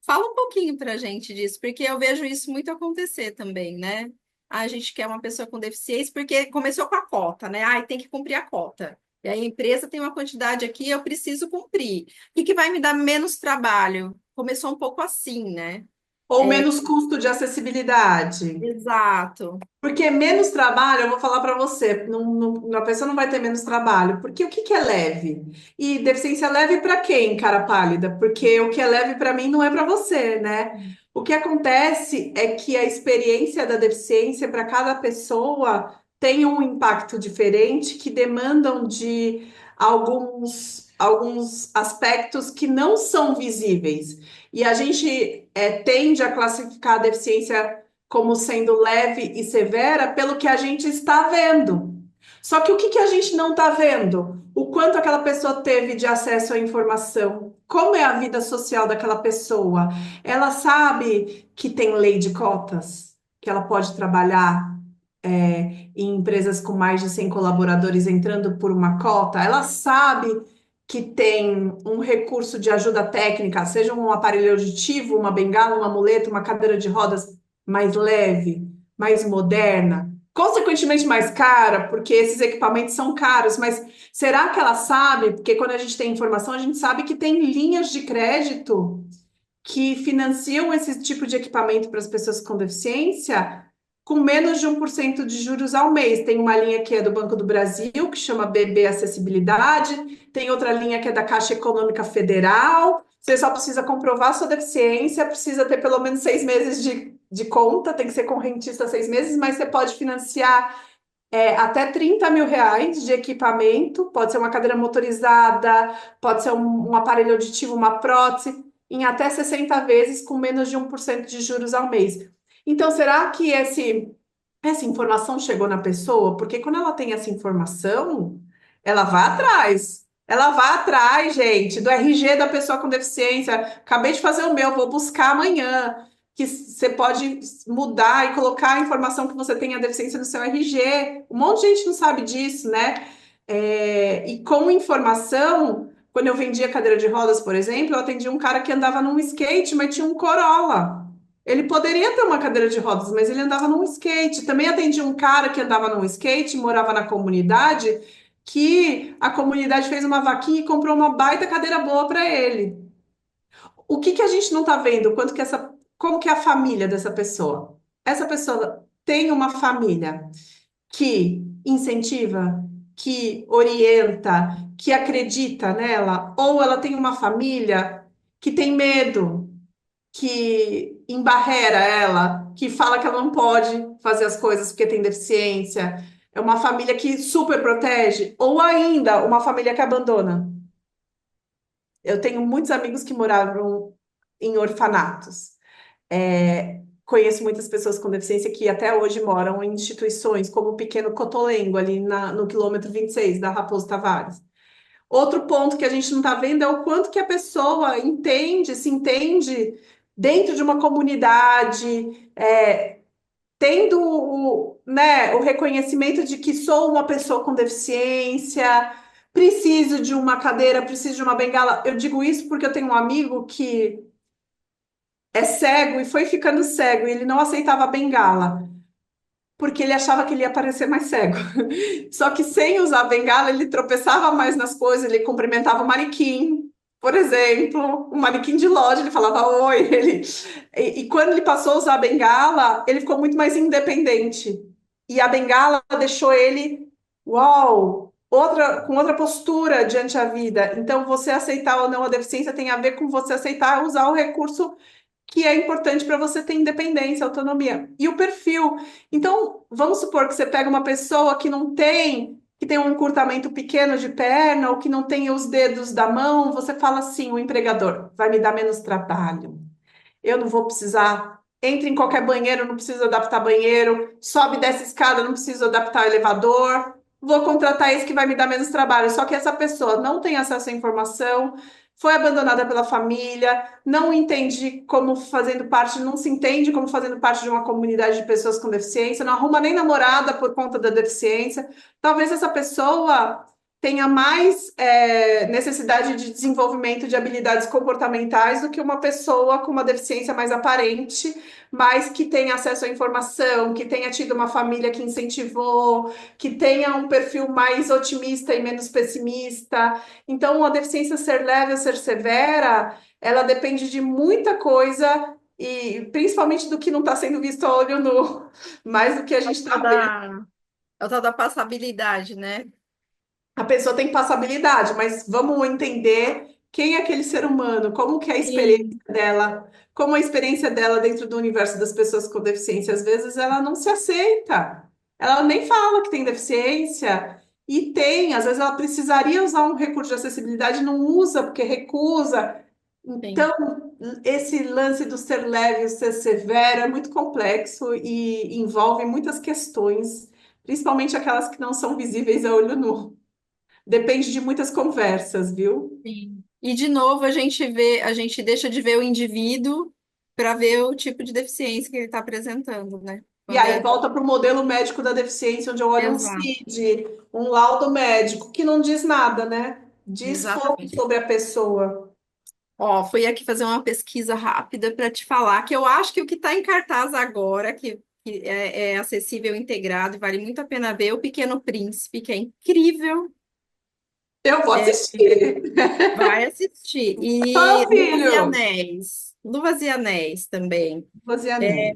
Fala um pouquinho para a gente disso, porque eu vejo isso muito acontecer também, né? A gente quer uma pessoa com deficiência, porque começou com a cota, né? Tem que cumprir a cota. E aí a empresa tem uma quantidade aqui, eu preciso cumprir. O que vai me dar menos trabalho? Começou um pouco assim, né? Ou menos custo de acessibilidade? Exato. Porque menos trabalho, eu vou falar para você, a pessoa não vai ter menos trabalho, porque o que que é leve? E deficiência leve para quem, cara pálida? Porque o que é leve para mim não é para você, né? O que acontece é que a experiência da deficiência para cada pessoa tem um impacto diferente que demandam de alguns aspectos que não são visíveis. E a gente tende a classificar a deficiência como sendo leve e severa pelo que a gente está vendo. Só que o que que a gente não está vendo? O quanto aquela pessoa teve de acesso à informação, como é a vida social daquela pessoa. Ela sabe que tem lei de cotas, que ela pode trabalhar em empresas com mais de 100 colaboradores entrando por uma cota. Ela sabe que tem um recurso de ajuda técnica, seja um aparelho auditivo, uma bengala, uma muleta, uma cadeira de rodas mais leve, mais moderna, consequentemente mais cara, porque esses equipamentos são caros, mas será que ela sabe? Porque quando a gente tem informação, a gente sabe que tem linhas de crédito que financiam esse tipo de equipamento para as pessoas com deficiência com menos de 1% de juros ao mês. Tem uma linha que é do Banco do Brasil, que chama BB Acessibilidade, tem outra linha que é da Caixa Econômica Federal. Você só precisa comprovar sua deficiência, precisa ter pelo menos 6 meses de conta, tem que ser correntista 6 meses, mas você pode financiar até R$ 30.000 de equipamento, pode ser uma cadeira motorizada, pode ser um aparelho auditivo, uma prótese, em até 60 vezes com menos de 1% de juros ao mês. Então, será que essa informação chegou na pessoa? Porque quando ela tem essa informação, ela vai atrás. Ela vai atrás, gente, do RG da pessoa com deficiência. Acabei de fazer o meu, vou buscar amanhã. Que você pode mudar e colocar a informação que você tem a deficiência no seu RG. Um monte de gente não sabe disso, né? E com informação, quando eu vendia cadeira de rodas, por exemplo, eu atendi um cara que andava num skate, mas tinha um Corolla. Ele poderia ter uma cadeira de rodas, mas ele andava num skate. Também atendi um cara que andava num skate, morava na comunidade, que a comunidade fez uma vaquinha e comprou uma baita cadeira boa para ele. O que que a gente não está vendo? Como que é a família dessa pessoa? Essa pessoa tem uma família que incentiva, que orienta, que acredita nela, ou ela tem uma família que tem medo, que embarrera ela, que fala que ela não pode fazer as coisas porque tem deficiência. É uma família que super protege, ou ainda uma família que abandona. Eu tenho muitos amigos que moravam em orfanatos. Conheço muitas pessoas com deficiência que até hoje moram em instituições, como o Pequeno Cotolengo, ali no quilômetro 26 da Raposo Tavares. Outro ponto que a gente não está vendo é o quanto que a pessoa se entende dentro de uma comunidade, tendo né, o reconhecimento de que sou uma pessoa com deficiência, preciso de uma cadeira, preciso de uma bengala. Eu digo isso porque eu tenho um amigo que é cego e foi ficando cego e ele não aceitava a bengala, porque ele achava que ele ia parecer mais cego. Só que sem usar a bengala, ele tropeçava mais nas coisas, ele cumprimentava o manequim, por exemplo, um manequim de loja, ele falava oi. E quando ele passou a usar a bengala, ele ficou muito mais independente. E a bengala deixou ele, uau, com outra postura diante da vida. Então, você aceitar ou não a deficiência tem a ver com você aceitar usar o recurso que é importante para você ter independência, autonomia. E o perfil. Então, vamos supor que você pega uma pessoa que tem um encurtamento pequeno de perna, ou que não tem os dedos da mão, você fala assim, o empregador, vai me dar menos trabalho. Eu não vou precisar, entra em qualquer banheiro, não preciso adaptar banheiro, sobe e desce escada, não preciso adaptar elevador, vou contratar esse que vai me dar menos trabalho. Só que essa pessoa não tem acesso à informação, foi abandonada pela família, não entende como fazendo parte, não se entende como fazendo parte de uma comunidade de pessoas com deficiência, não arruma nem namorada por conta da deficiência. Talvez essa pessoa tenha mais necessidade de desenvolvimento de habilidades comportamentais do que uma pessoa com uma deficiência mais aparente, mas que tenha acesso à informação, que tenha tido uma família que incentivou, que tenha um perfil mais otimista e menos pessimista. Então, a deficiência ser leve ou ser severa, ela depende de muita coisa e principalmente do que não está sendo visto a olho nu, mais do que a gente está vendo. É o tal da passabilidade, né? A pessoa tem passabilidade, mas vamos entender quem é aquele ser humano, como que é a experiência Sim, dela, como a experiência dela dentro do universo das pessoas com deficiência. Às vezes ela não se aceita, ela nem fala que tem deficiência, e tem, às vezes ela precisaria usar um recurso de acessibilidade, e não usa porque recusa. sim. Então, esse lance do ser leve e o ser severo é muito complexo e envolve muitas questões, principalmente aquelas que não são visíveis a olho nu. Depende de muitas conversas, viu? Sim. E de novo a gente deixa de ver o indivíduo para ver o tipo de deficiência que ele está apresentando, né? E Quando aí é volta para o modelo médico da deficiência, onde eu olho um exato. CID, um laudo médico, que não diz nada, né? Diz pouco Exatamente. sobre a pessoa. Ó, fui aqui fazer uma pesquisa rápida para te falar que eu acho que o que está em cartaz agora, que é acessível, integrado, e vale muito a pena ver, é O Pequeno Príncipe, que é incrível. Eu vou É, assistir. vai assistir. E Ah, Luvas e filho! Anéis. Luvas e Anéis também. Rosiane.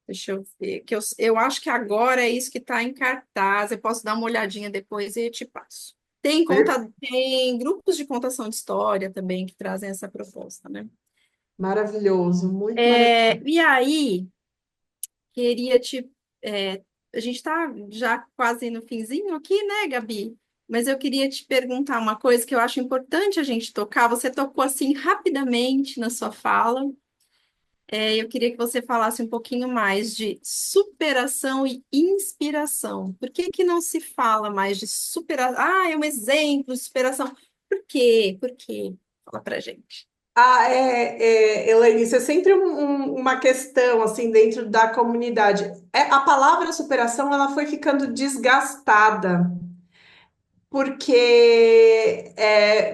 Deixa eu ver. Eu acho que agora é isso que está em cartaz. Eu posso dar uma olhadinha depois e te passo. Tem grupos de contação de história também que trazem essa proposta, né? Maravilhoso, muito maravilhoso. E aí, queria te. é, a gente está já quase no finzinho aqui, né, Gabi? Mas eu queria te perguntar uma coisa que eu acho importante a gente tocar. Você tocou assim rapidamente na sua fala. Eu queria que você falasse um pouquinho mais de superação e inspiração. Por que que não se fala mais de superação? Ah, é um exemplo de superação. Por quê? Por quê? Fala pra gente. Elaine, isso é sempre uma questão assim dentro da comunidade. A palavra superação ela foi ficando desgastada porque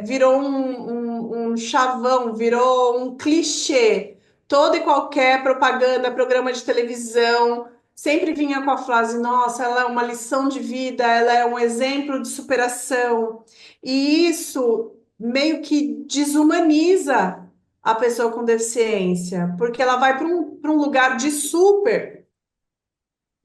virou um chavão, virou um clichê. Toda e qualquer propaganda, programa de televisão, sempre vinha com a frase: Nossa, ela é uma lição de vida, ela é um exemplo de superação. E isso meio que desumaniza a pessoa com deficiência, porque ela vai para um lugar de super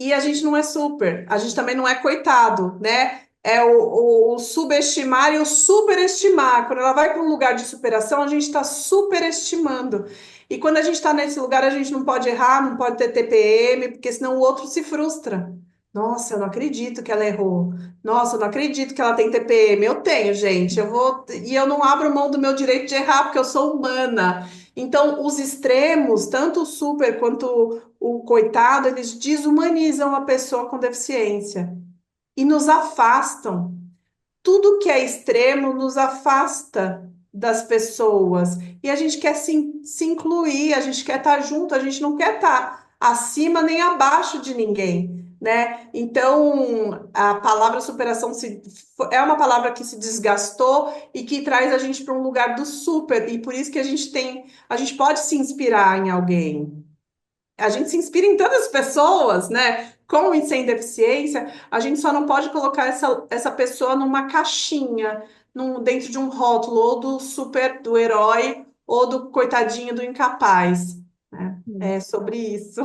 e a gente não é super, a gente também não é coitado, né? É o subestimar e o superestimar. Quando ela vai para um lugar de superação, a gente está superestimando. E quando a gente está nesse lugar, a gente não pode errar, não pode ter TPM, porque senão o outro se frustra. Nossa, eu não acredito que ela errou. Nossa, eu não acredito que ela tem TPM. Eu tenho, gente. Eu vou e eu não abro mão do meu direito de errar, porque eu sou humana. Então, os extremos, tanto o super quanto o coitado, eles desumanizam a pessoa com deficiência e nos afastam. Tudo que é extremo nos afasta das pessoas. E a gente quer se incluir, a gente quer estar junto, a gente não quer estar acima nem abaixo de ninguém, né? Então, a palavra superação é uma palavra que se desgastou e que traz a gente para um lugar do super, e por isso que a gente pode se inspirar em alguém. A gente se inspira em tantas pessoas, né? Com e sem deficiência, a gente só não pode colocar essa pessoa numa caixinha, dentro de um rótulo, ou do super, do herói, ou do coitadinho do incapaz, né? É sobre isso.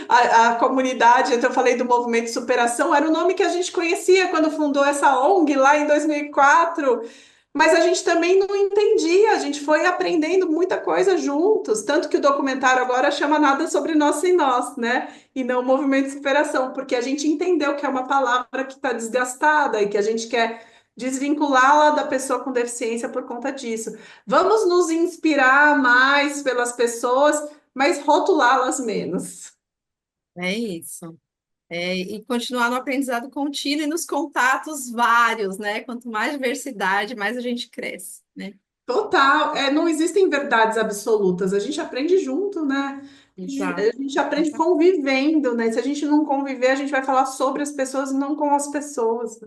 A comunidade, então eu falei do movimento de superação, era o nome que a gente conhecia quando fundou essa ONG lá em 2004. Mas a gente também não entendia, a gente foi aprendendo muita coisa juntos, tanto que o documentário agora chama Nada sobre Nós Sem Nós, né? E não Movimento de Superação, porque a gente entendeu que é uma palavra que está desgastada e que a gente quer desvinculá-la da pessoa com deficiência por conta disso. Vamos nos inspirar mais pelas pessoas, mas rotulá-las menos. É isso. E continuar no aprendizado contínuo e nos contatos vários, né? Quanto mais diversidade, mais a gente cresce, né? Total, não existem verdades absolutas, a gente aprende junto, né? E Exato. a gente aprende convivendo, né? Se a gente não conviver, a gente vai falar sobre as pessoas e não com as pessoas.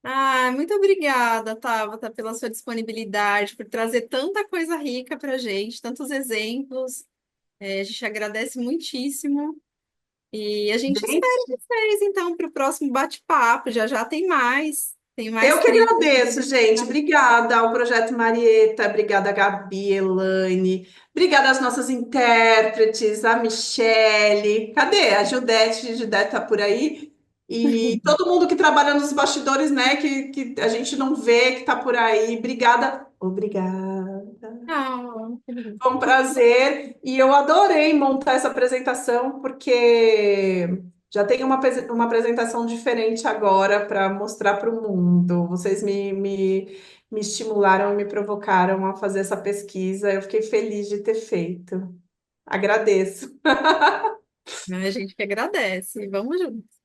Ah, muito obrigada, Tabata, pela sua disponibilidade, por trazer tanta coisa rica para a gente, tantos exemplos. A gente agradece muitíssimo. E a gente Bem, espera vocês, então, para o próximo bate-papo. Já já tem mais eu que trilhas. agradeço, gente. Obrigada ao Projeto Marieta, obrigada, Gabi, Elaine, obrigada às nossas intérpretes, a Michele. Cadê? A Judete, Judete tá por aí. E todo mundo que trabalha nos bastidores, né? Que a gente não vê, que tá por aí. Obrigada. Obrigada. Ah, Foi um prazer e eu adorei montar essa apresentação porque já tem uma apresentação diferente agora para mostrar para o mundo. Vocês me estimularam e me provocaram a fazer essa pesquisa. Eu fiquei feliz de ter feito. Agradeço. a gente que agradece. Vamos juntos.